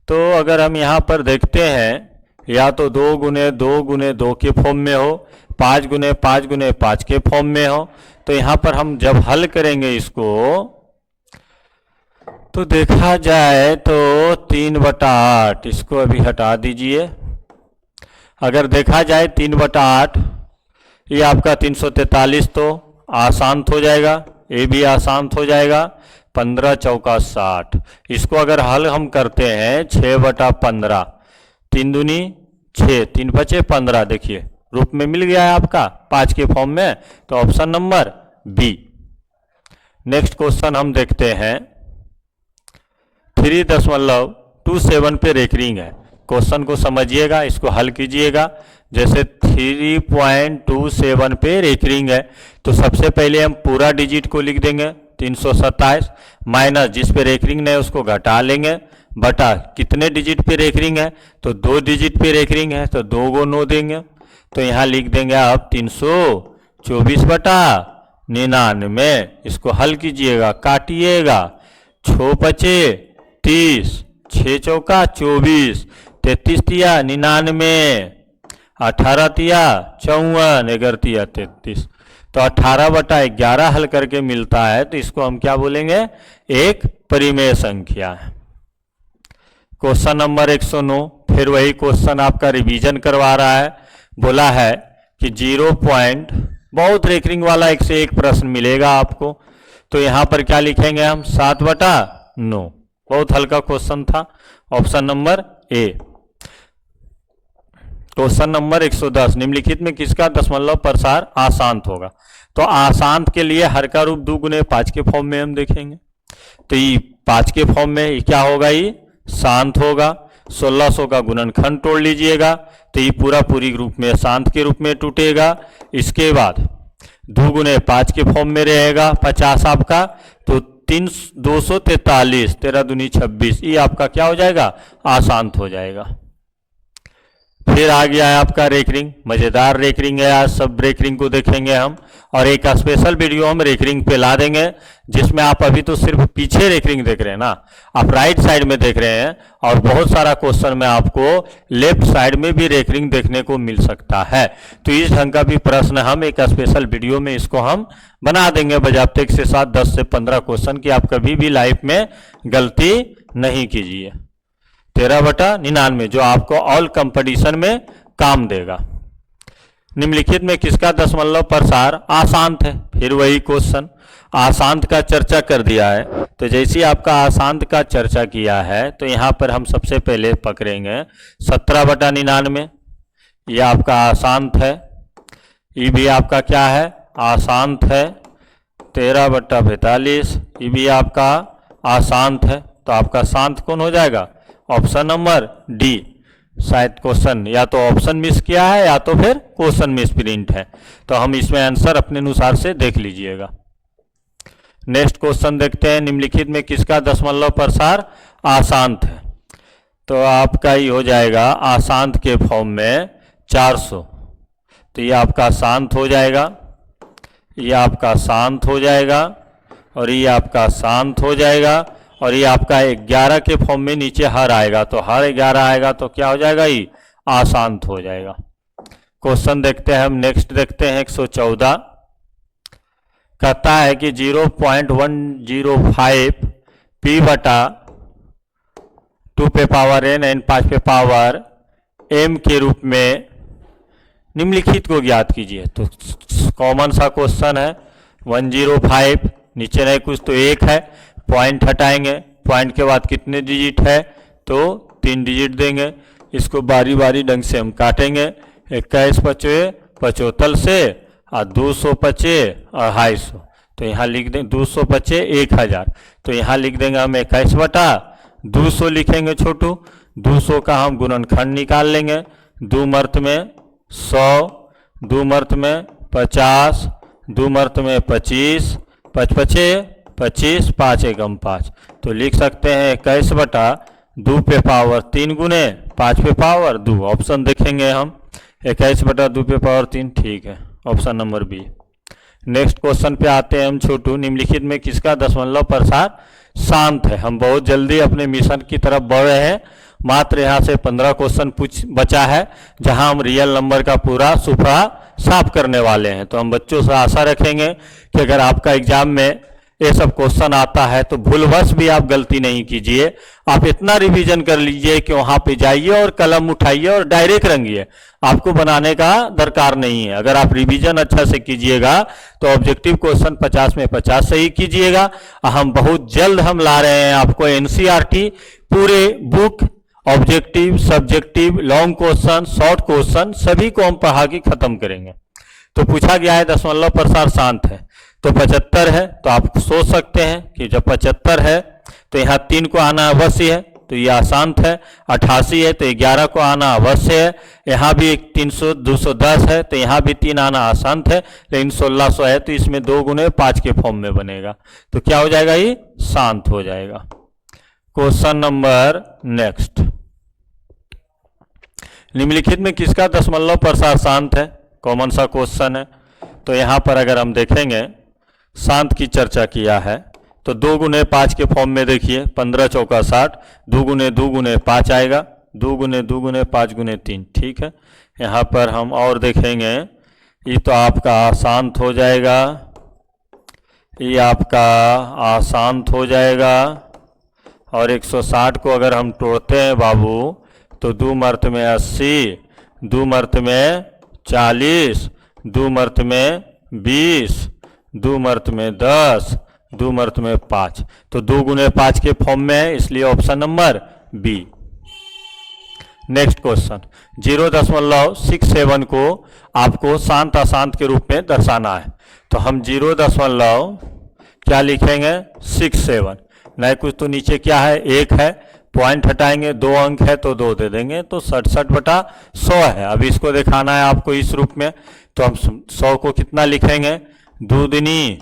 Speaker 1: तो अगर हम यहाँ पर देखते हैं, या तो 2 गुने 2 गुने 2 के फॉर्म में हो, 5 गुने 5 गुने 5 के फॉर्म में हो, तो यहाँ पर हम जब हल करेंगे इसको तो देखा जाए तो 3/8, इसको अभी हटा दीजिए। अगर देखा जाए 3/8, ये आपका 343 तो आसान हो जाएगा, ये भी आसान हो जाएगा। 15 चौका 60, इसको अगर हल हम करते हैं 6/15, 3 दूनी 6, 3 बचे 15, देखिए रूप में मिल गया है आपका 5 के फॉर्म में, तो option number B. Next question हम देखते हैं, 3.27 पे रेकरिंग है। क्वेश्चन को समझिएगा, इसको हल कीजिएगा। जैसे 3.27 पे रेकरिंग है, तो सबसे पहले हम पूरा डिजिट को लिख देंगे 327, माइनस जिस पे रेकरिंग नहीं उसको घटा लेंगे, बटा कितने डिजिट पे रेकरिंग है, तो 2 डिजिट पे रेकरिंग है, तो 2 को 9 देंगे, तो यहाँ लिख देंगे आप 324/99। इसको हल कीजिएगा, काटिएगा, 6 बचे 30, 6 चौका 24, 33 तिया 99, 18 तिया 54, 11 तिया 33, तो 18/11 हल करके मिलता है। तो इसको हम क्या बोलेंगे, एक परिमेय संख्या है। क्वेश्चन नंबर 109, फिर वही क्वेश्चन आपका रिवीजन करवा रहा है। बोला है कि 0 पॉइंट, बहुत रेकरिंग वाला 1 से 1 प्रश्न मिलेगा आपको, तो यहां पर क्या लिखेंगे हम 7/9। बहुत हल्का क्वेश्चन था, option number A. Question number 110, निम्नलिखित में किसका दशमलव प्रसार अशांत होगा। तो अशांत के लिए हर का रूप 2 गुने 5 के फॉर्म में हम देखेंगे, तो ये 5 के फॉर्म में, ये क्या होगा, ये शांत होगा। 1600 का गुणनखंड तोड़ लीजिएगा तो ये पूरी रूप में शांत के रूप में टूटेगा। इसके बाद 2 गुने 5 के फॉर्म में रहेगा 50 आपका, तो 243, 13 दूनी 26, ये आपका क्या हो जाएगा, अशांत हो जाएगा। फिर आ गया है आपका रेकरिंग, मजेदार रेकरिंग है। आज सब रेकरिंग को देखेंगे हम, और एक स्पेशल वीडियो हम रेकरिंग पे ला देंगे, जिसमें आप अभी तो सिर्फ पीछे रेकरिंग देख रहे हैं ना, आप राइट साइड में देख रहे हैं, और बहुत सारा क्वेश्चन में आपको लेफ्ट साइड में भी रेकरिंग देखने को मिल सकता है। तो इस ढंग का भी प्रश्न हम एक स्पेशल वीडियो में इसको हम बना देंगे बजाबते के साथ 10 से 15 क्वेश्चन की आप कभी भी लाइफ में गलती नहीं कीजिए। 13/99 जो आपको ऑल कंपटीशन में काम देगा। निम्नलिखित में किसका दशमलव प्रसार अशांत है, फिर वही क्वेश्चन, अशांत का चर्चा कर दिया है। तो जैसे आपका अशांत का चर्चा किया है तो यहाँ पर हम सबसे पहले पकड़ेंगे 17/99, ये आपका अशांत है, ये भी आपका क्या है, अशांत है। 13/42, ये भी आपका अशांत है। तो आपका शांत कौन हो जाएगा, ऑप्शन नंबर डी। शायद क्वेश्चन या तो ऑप्शन मिस किया है या तो फिर क्वेश्चन मिस प्रिंट है, तो हम इसमें आंसर अपने अनुसार से देख लीजिएगा। नेक्स्ट क्वेश्चन देखते हैं, निम्नलिखित में किसका दशमलव प्रसार अशांत है। तो आपका ये हो जाएगा अशांत के फॉर्म में 400, तो ये आपका शांत हो जाएगा, ये आपका शांत हो जाएगा, और ये आपका शांत हो जाएगा, और ये आपका 11 के फॉर्म में नीचे हर आएगा, तो हर 11 आएगा तो क्या हो जाएगा, ये अशांत हो जाएगा। क्वेश्चन देखते हैं हम, नेक्स्ट देखते हैं 114, कहता है कि 0.105 p बटा 2 पे पावर n एन 5 पे पावर m के रूप में निम्नलिखित को ज्ञात कीजिए। तो कॉमन सा क्वेश्चन है, 105 नीचे नहीं कुछ तो 1 है, पॉइंट हटाएंगे, पॉइंट के बाद कितने डिजिट है, तो 3 डिजिट देंगे। इसको बारी बारी ढंग से हम काटेंगे, 21 पचे 75 से, और 200 पचे 250, तो यहाँ लिख देंगे 200 पचे 1000, तो यहाँ लिख देंगे हम 21/200 लिखेंगे छोटू। 200 का हम गुणनखंड निकाल लेंगे, 2 मर्त में 100, 2 मर्त में 50, 2 मर्त में 25, 5 पचे 25, 5 एकम 5, तो लिख सकते हैं 21/2 पे पावर 3 गुने 5 पे पावर 2, ऑप्शन देखेंगे हम 21/2 पे पावर 3, ठीक है, option number B. Next question पे आते हैं हम छोटू, निम्नलिखित में किसका दशमलव प्रसार शांत है। हम बहुत जल्दी अपने मिशन की तरफ बढ़ रहे हैं, मात्र यहाँ से 15 क्वेश्चन बचा है, जहां हम रियल नंबर का पूरा सुपड़ा साफ करने वाले हैं। तो हम बच्चों से आशा रखेंगे कि अगर आपका एग्जाम में ये सब क्वेश्चन आता है तो भूलवश भी आप गलती नहीं कीजिए, आप इतना रिवीजन कर लीजिए कि वहां पे जाइए और कलम उठाइए और डायरेक्ट रंगिए, आपको बनाने का दरकार नहीं है। अगर आप रिवीजन अच्छा से कीजिएगा तो ऑब्जेक्टिव क्वेश्चन 50 में 50 सही कीजिएगा। हम बहुत जल्द हम ला रहे हैं आपको एनसीईआरटी पूरे book, objective, subjective, long question, short question सभी को हम पढ़ा के खत्म करेंगे। तो पूछा गया है दशमलव प्रसार शांत है, तो 75 है, तो आप सोच सकते हैं कि जब 75 है तो यहाँ 3 को आना अवश्य है, तो ये अशांत है। 88 है तो 11 को आना अवश्य है, यहाँ भी 210 है तो यहाँ भी 3 आना अशांत है, लेकिन 1600 है तो इसमें 2 गुने 5 के फॉर्म में बनेगा, तो क्या हो जाएगा, ये शांत हो जाएगा। क्वेश्चन नंबर नेक्स्ट, निम्नलिखित में किसका दशमलव प्रसार शांत है, कॉमन सा क्वेश्चन है। तो यहाँ पर अगर हम देखेंगे शांत की चर्चा किया है तो 2 गुने 5 के फॉर्म में देखिए, 15 चौका 60, 2 गुने 5 आएगा, 2 गुने 5 गुने 3, ठीक है। यहाँ पर हम और देखेंगे, ये तो आपका अशांत हो जाएगा, ये आपका अशांत हो जाएगा, और 160 को अगर हम तोड़ते हैं बाबू तो 2 मर्त में 80, 2 मर्त में 40, 2 मर्त में 20, 2 मर्त में 10, 2 मर्त में 5, तो 2 गुने 5 के फॉर्म में है, इसलिए option number B. Next question, 0.67 को आपको शांत अशांत के रूप में दर्शाना है। तो हम 0. क्या लिखेंगे, 67, नहीं कुछ तो नीचे क्या है, 1 है, पॉइंट हटाएंगे, 2 अंक है तो 2 दे देंगे, तो 67/100 है। अब इसको दिखाना है आपको इस रूप में, तो हम 100 को कितना लिखेंगे, 2 दूनी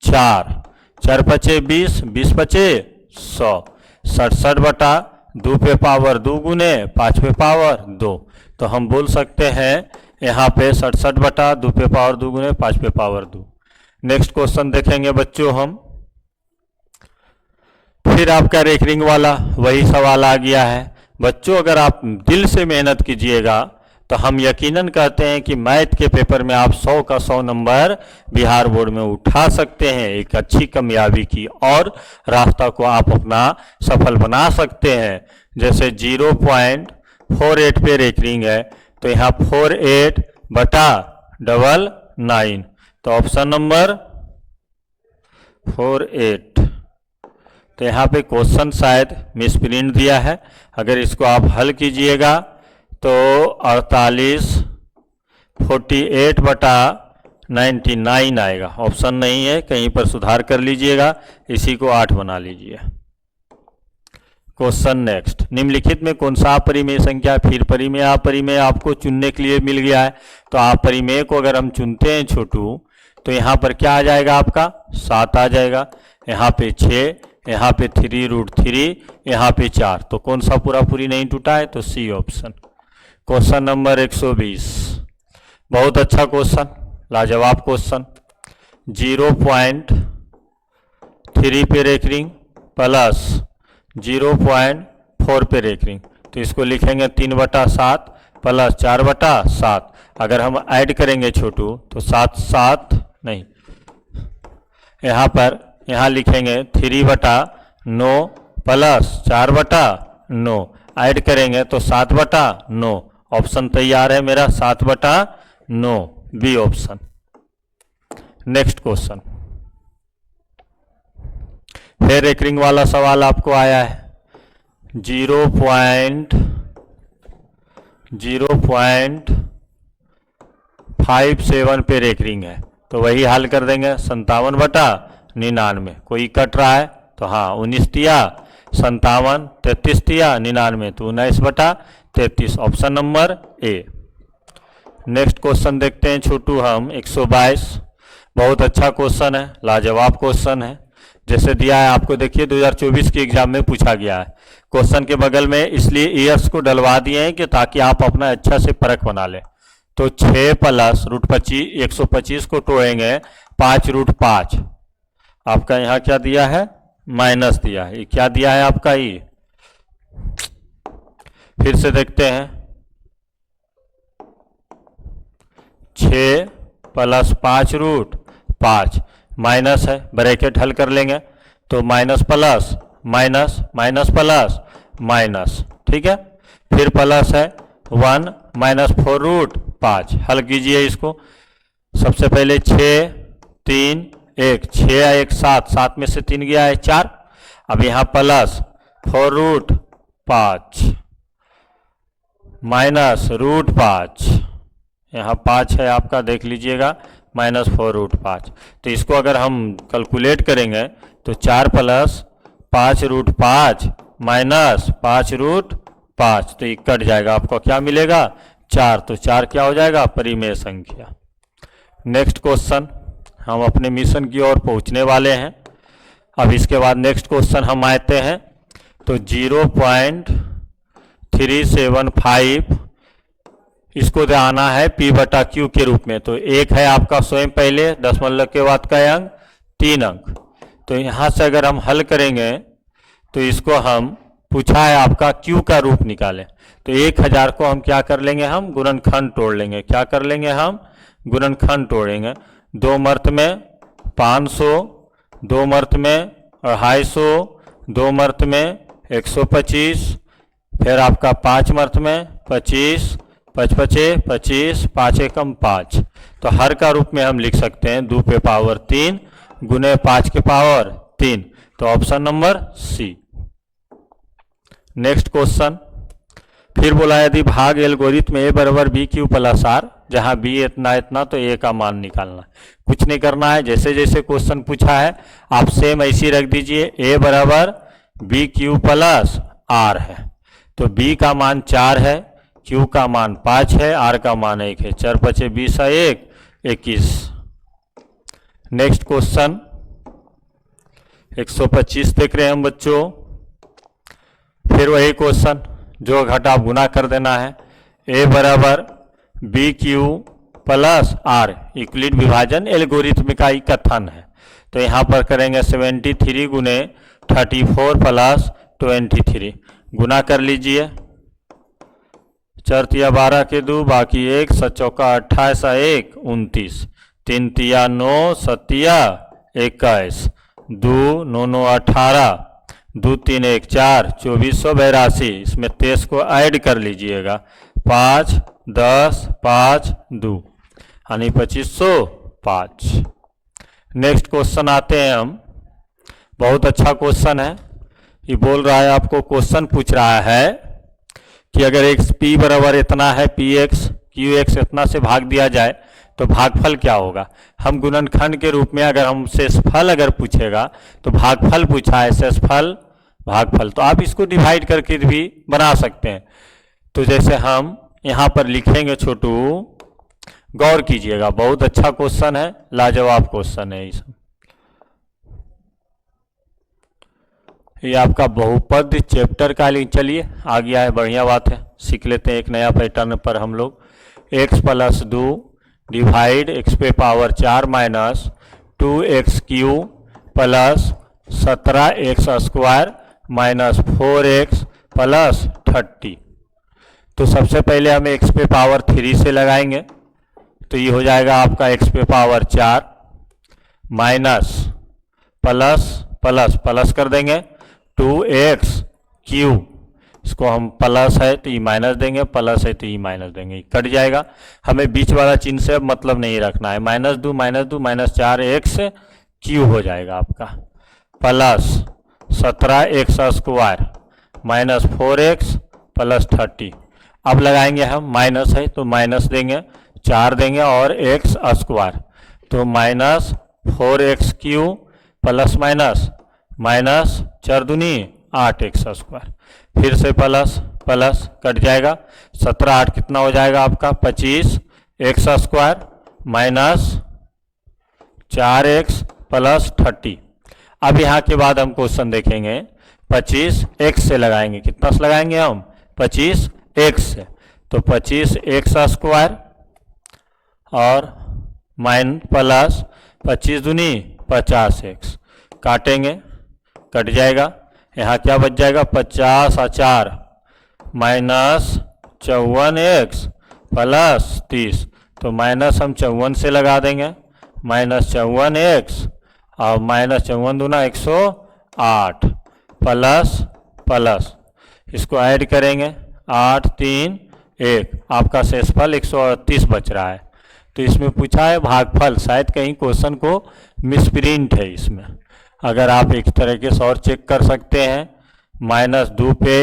Speaker 1: 4, 4 पचे 20, 20 पचे 100, 67/2 पे पावर 2 गुने 5 पे पावर 2। तो हम बोल सकते हैं यहाँ पे 67/2 पे पावर 2 गुने 5 पे पावर 2। नेक्स्ट क्वेश्चन देखेंगे बच्चों हम, फिर आपका रेकरिंग वाला वही सवाल आ गया है। बच्चों अगर आप दिल से मेहनत कीजिएगा तो हम यकीनन कहते हैं कि मैथ के पेपर में आप 100 का 100 नंबर बिहार बोर्ड में उठा सकते हैं, एक अच्छी कामयाबी की और रास्ता को आप अपना सफल बना सकते हैं। जैसे 0.48 पे रेकरिंग है, तो यहाँ 48/99, तो ऑप्शन नंबर 48। तो यहाँ पे क्वेश्चन शायद मिसप्रिंट दिया है, अगर इसको आप हल कीजिएगा तो 48/99 आएगा, ऑप्शन नहीं है, कहीं पर सुधार कर लीजिएगा, इसी को 8 बना लीजिए। क्वेश्चन नेक्स्ट, निम्नलिखित में कौन सा अपरिमेय संख्या फिर परिमेय अपरिमेय आपको चुनने के लिए मिल गया है। तो अपरिमेय को अगर हम चुनते हैं छोटू, तो यहाँ पर क्या आ जाएगा आपका 7 आ जाएगा, यहाँ पे 6, यहाँ पे 3√3, यहाँ पे 4, तो कौन सा पूरा पूरी नहीं टूटा है, तो सी ऑप्शन। क्वेश्चन नंबर 120, बहुत अच्छा क्वेश्चन, लाजवाब क्वेश्चन। 0.3 पे रेकरिंग प्लस 0.4 पे रेकरिंग, तो इसको लिखेंगे 3/7 प्लस 4/7। अगर हम ऐड करेंगे छोटू तो 7 नहीं, यहाँ लिखेंगे 3/9 प्लस 4/9, ऐड करेंगे तो 7/9, ऑप्शन तैयार है मेरा 7/9, बी ऑप्शन। नेक्स्ट क्वेश्चन, फिर रेकरिंग वाला सवाल आपको आया है। 0.57 पे रेकरिंग है, तो वही हल कर देंगे 57/99, कोई कट रहा है तो हाँ 19 दिया 57, 33 दिया 99, तो 19/33, option number A. Next question देखते हैं छोटू हम 122, बहुत अच्छा क्वेश्चन है, लाजवाब क्वेश्चन है। जैसे दिया है आपको, देखिए 2024 के एग्जाम में पूछा गया है। क्वेश्चन के बगल में इसलिए ईयर्स को डलवा दिए हैं कि ताकि आप अपना अच्छा से परख बना लें। तो 6 प्लस √25, 125 को तोड़ेंगे 5√5, आपका यहाँ क्या दिया है, माइनस दिया है, ये क्या दिया है आपका, ये फिर से देखते हैं, 6 प्लस 5√5 माइनस है, ब्रैकेट हल कर लेंगे तो minus plus minus, minus plus minus, ठीक है। फिर प्लस है 1 माइनस 4√5, हल कीजिए इसको। सबसे पहले 6 3 1, 6 1 7, 7 में से 3 गया है 4। अब यहाँ प्लस 4√5 माइनस √5, यहाँ 5 है आपका, देख लीजिएगा, माइनस 4√5। तो इसको अगर हम कैलकुलेट करेंगे तो 4 प्लस 5√5 माइनस 5√5, तो ये कट जाएगा, आपको क्या मिलेगा 4, तो 4 क्या हो जाएगा, परिमेय संख्या। नेक्स्ट क्वेश्चन, हम अपने मिशन की ओर पहुंचने वाले हैं। अब इसके बाद नेक्स्ट क्वेश्चन हम आते हैं, तो 0.375 इसको आना है P/Q के रूप में। तो एक है आपका स्वयं पहले, दशमलव के बाद का अंक 3 अंक, तो यहाँ से अगर हम हल करेंगे तो इसको हम पूछा है आपका Q का रूप निकालें। तो 1000 को हम क्या कर लेंगे, हम गुणनखंड तोड़ लेंगे, क्या कर लेंगे, हम गुणनखंड तोड़ेंगे। 2 मर्त में 500, 2 मर्त में 250, 2 मर्त में 125, फिर आपका 5 मर्त में 25, 5 पचे 25, 5 एकम 5, तो हर का रूप में हम लिख सकते हैं 2 पे पावर 3 गुने 5 के पावर 3, तो option number C. Next question, फिर बोला यदि भाग एल्गोरिथम A = BQ + R जहाँ बी इतना इतना तो ए का मान निकालना है। कुछ नहीं करना है, जैसे जैसे क्वेश्चन पूछा है आप सेम ऐसी रख दीजिए। ए बराबर बी क्यू प्लस आर है, तो बी का मान 4 है, क्यू का मान 5 है, आर का मान 1 है। 4 5 20 1 21। नेक्स्ट क्वेश्चन 125 देख रहे हैं हम बच्चों। फिर वही क्वेश्चन जो घटा गुना कर देना है। ए बराबर B Q plus R, Euclid विभाजन एल्गोरिथम का ही कथन है। तो यहाँ पर करेंगे 73 गुने 34 प्लस 23, गुना कर लीजिए। 4 तिया 12 के 2 बाकी 1, 7 चौका 28 1 29, 3 तिया 9 7 तिया 21, 2 9 9 18, 2 3 1 4, 2482। इसमें 23 को ऐड कर लीजिएगा। 5 10 5 2 यानी 2505। नेक्स्ट क्वेश्चन आते हैं हम। बहुत अच्छा क्वेश्चन है। ये बोल रहा है, आपको क्वेश्चन पूछ रहा है कि अगर एक्स पी बराबर इतना है, पी एक्स क्यू एक्स इतना से भाग दिया जाए तो भागफल क्या होगा। हम गुणनखंड के रूप में अगर हम शेषफल अगर पूछेगा तो भागफल पूछा है, शेषफल भागफल, तो आप इसको डिवाइड करके भी बना सकते हैं। तो जैसे हम यहाँ पर लिखेंगे छोटू, गौर कीजिएगा, बहुत अच्छा क्वेश्चन है, लाजवाब क्वेश्चन है। इस ये आपका बहुपद चैप्टर का लिंक चलिए आ गया है, बढ़िया बात है। सीख लेते हैं एक नया पैटर्न पर हम लोग। एक्स प्लस 2 डिवाइड एक्स पे power 4 minus 2x Q plus 17x square minus 4x plus 30। तो सबसे पहले हमें x पे पावर 3 से लगाएंगे, तो ये हो जाएगा आपका x पे power 4 minus plus plus plus कर देंगे 2x क्यू, इसको हम प्लस है तो ये माइनस देंगे, प्लस है तो ये माइनस देंगे, कट जाएगा। हमें बीच वाला चिन्ह से अब मतलब नहीं रखना है। -2 -2 -4x क्यू हो जाएगा आपका, plus 17x square minus 4x plus 30। अब लगाएंगे हम, माइनस है तो माइनस देंगे, 4 देंगे और x स्क्वायर, तो minus 4x Q plus minus minus 4 दूनी 8x स्क्वायर, फिर से प्लस प्लस कट जाएगा। 17 8 कितना हो जाएगा आपका 25x square minus 4x plus 30। अब यहाँ के बाद हम क्वेश्चन देखेंगे 25x से लगाएंगे, कितना से लगाएंगे हम 25x से, तो 25x स्क्वायर और माइन प्लस 25 दूनी 50x, काटेंगे कट जाएगा। यहाँ क्या बच जाएगा 50 और 4 माइनस 54x प्लस 30, तो माइनस हम 54 से लगा देंगे, माइनस 54x और माइनस 54 दूना 108 प्लस प्लस, इसको ऐड करेंगे 8 3 1, आपका शेषफल 138 बच रहा है। तो इसमें पूछा है भागफल, शायद कहीं क्वेश्चन को मिसप्रिंट है इसमें। अगर आप एक तरीके से और चेक कर सकते हैं, -2 पे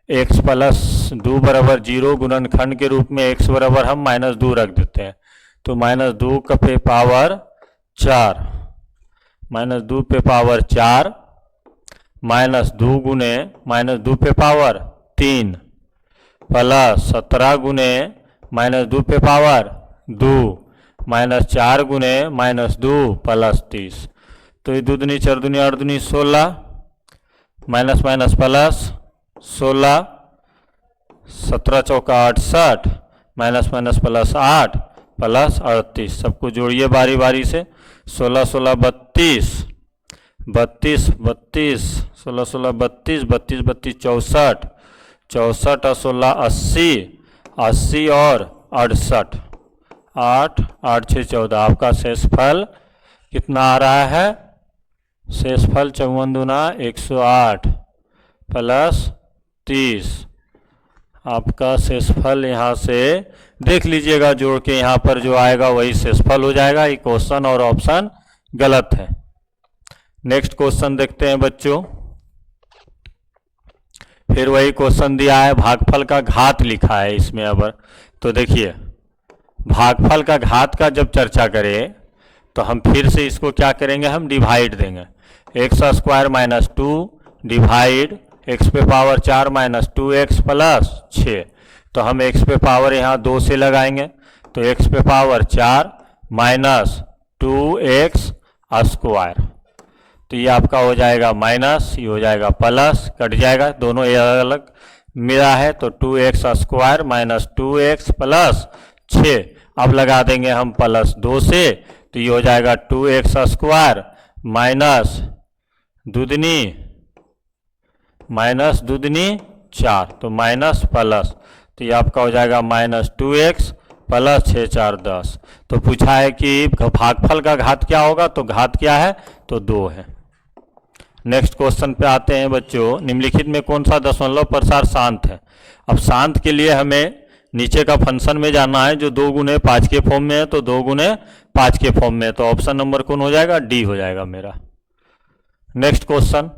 Speaker 1: x प्लस 2 बराबर 0 गुणनखंड के रूप में x बराबर हम -2 रख देते हैं, तो -2 का पे पावर 4, -2 पे पावर 4 -2 गुने -2 पे पावर 3 प्लस 17 गुने -2 पे पावर 2 -4 गुने -2 प्लस 30, तो ये 2 दूनी 4 दूनी 8 दूनी 16 माइनस माइनस प्लस 16, 17 चौका 68 माइनस माइनस प्लस 8 प्लस 38, सबको जोड़िए बारी बारी से। 16 16 32 32 32 16 16 32 32 32 64 64 और 16 80 80 और 68 8 8 6 14, आपका शेषफल कितना आ रहा है, शेषफल 54 दूना 108 प्लस 30। आपका शेषफल यहाँ से देख लीजिएगा, जोड़ के यहाँ पर जो आएगा वही शेषफल हो जाएगा। ये क्वेश्चन और ऑप्शन गलत है। नेक्स्ट क्वेश्चन देखते हैं बच्चों। फिर वही क्वेश्चन दिया है, भागफल का घात लिखा है इसमें। अब तो देखिए भागफल का घात का जब चर्चा करें तो हम फिर से इसको क्या करेंगे, हम डिवाइड देंगे। X square minus 2 divide x पे पावर 4 माइनस 2x प्लस 6। तो हम एक्स पे पावर यहाँ 2 से लगाएंगे, तो एक्स पे पावर 4 माइनस 2x स्क्वायर। तो ये आपका हो जाएगा माइनस, ये हो जाएगा प्लस, कट जाएगा, दोनों ये अलग अलग मिला है। तो 2x square minus 2x plus 6। अब लगा देंगे हम प्लस 2 से, तो ये हो जाएगा 2x स्क्वायर माइनस दूधनी 4, तो माइनस प्लस, तो ये आपका हो जाएगा माइनस 2x प्लस 6 4 10। तो पूछा है कि भागफल का घात क्या होगा, तो घात क्या है, तो 2 है। नेक्स्ट क्वेश्चन पे आते हैं बच्चों, निम्नलिखित में कौन सा दशमलव प्रसार शांत है। अब शांत के लिए हमें नीचे का फंक्शन में जाना है, जो 2 गुने 5 के फॉर्म में है, तो 2 गुने 5 के फॉर्म में है, तो ऑप्शन नंबर कौन हो जाएगा, डी हो जाएगा मेरा। नेक्स्ट क्वेश्चन,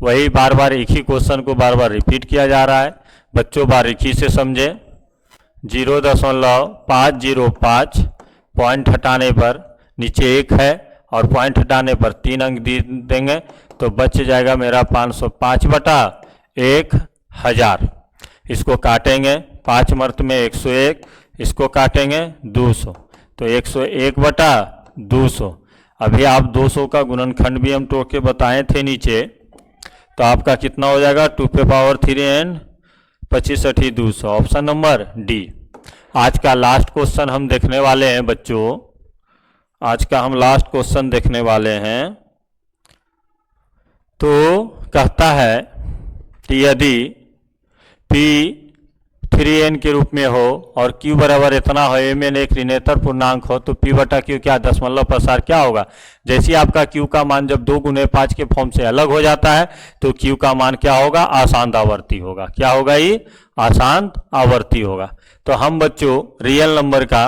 Speaker 1: वही बार बार एक ही क्वेश्चन को बार बार रिपीट किया जा रहा है, बच्चों बारीकी से समझें। 0.505 पॉइंट हटाने पर नीचे 1 है और पॉइंट हटाने पर 3 अंक देंगे, तो बच जाएगा मेरा 505/1000। इसको काटेंगे, 5 मर्त में 101, इसको काटेंगे 200, तो 101/200। अभी आप 200 का गुणनखंड भी हम टोक के बताए थे नीचे, तो आपका कितना हो जाएगा, 2 पे power 3 and 25 8 200, option number D. आज का लास्ट क्वेश्चन हम देखने वाले हैं बच्चों, आज का हम लास्ट क्वेश्चन देखने वाले हैं। तो कहता है कि यदि P 3n के रूप में हो और Q बराबर इतना हो, mn एक ऋणात्मक पूर्णांक हो, तो P बटा Q क्या दशमलव प्रसार क्या होगा। जैसे आपका Q का मान जब 2 गुने 5 के फॉर्म से अलग हो जाता है, तो Q का मान क्या होगा, आशांत आवर्ती होगा। क्या होगा, ये आशांत आवर्ती होगा। तो हम बच्चों रियल नंबर का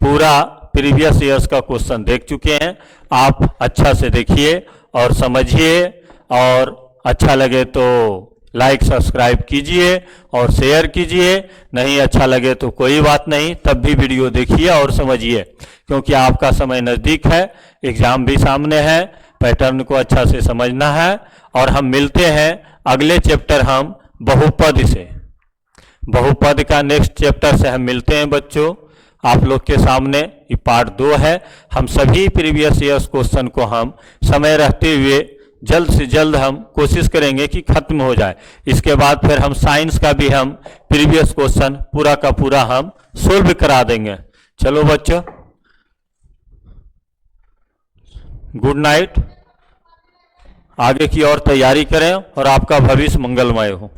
Speaker 1: पूरा प्रीवियस ईयर्स का क्वेश्चन देख चुके हैं। आप अच्छा से देखिए और समझिए, और अच्छा लगे तो लाइक सब्सक्राइब कीजिए और शेयर कीजिए, नहीं अच्छा लगे तो कोई बात नहीं, तब भी वीडियो देखिए और समझिए, क्योंकि आपका समय नज़दीक है, एग्ज़ाम भी सामने है, पैटर्न को अच्छा से समझना है। और हम मिलते हैं अगले चैप्टर, हम बहुपद से, बहुपद का नेक्स्ट चैप्टर से हम मिलते हैं बच्चों आप लोग के सामने। ये पार्ट 2 है। हम सभी प्रीवियस ईयर्स क्वेश्चन को हम समय रहते हुए जल्द से जल्द हम कोशिश करेंगे कि खत्म हो जाए। इसके बाद फिर हम साइंस का भी हम प्रीवियस क्वेश्चन पूरा का पूरा हम सोल्व करा देंगे। चलो बच्चों, गुड नाइट, आगे की और तैयारी करें और आपका भविष्य मंगलमय हो।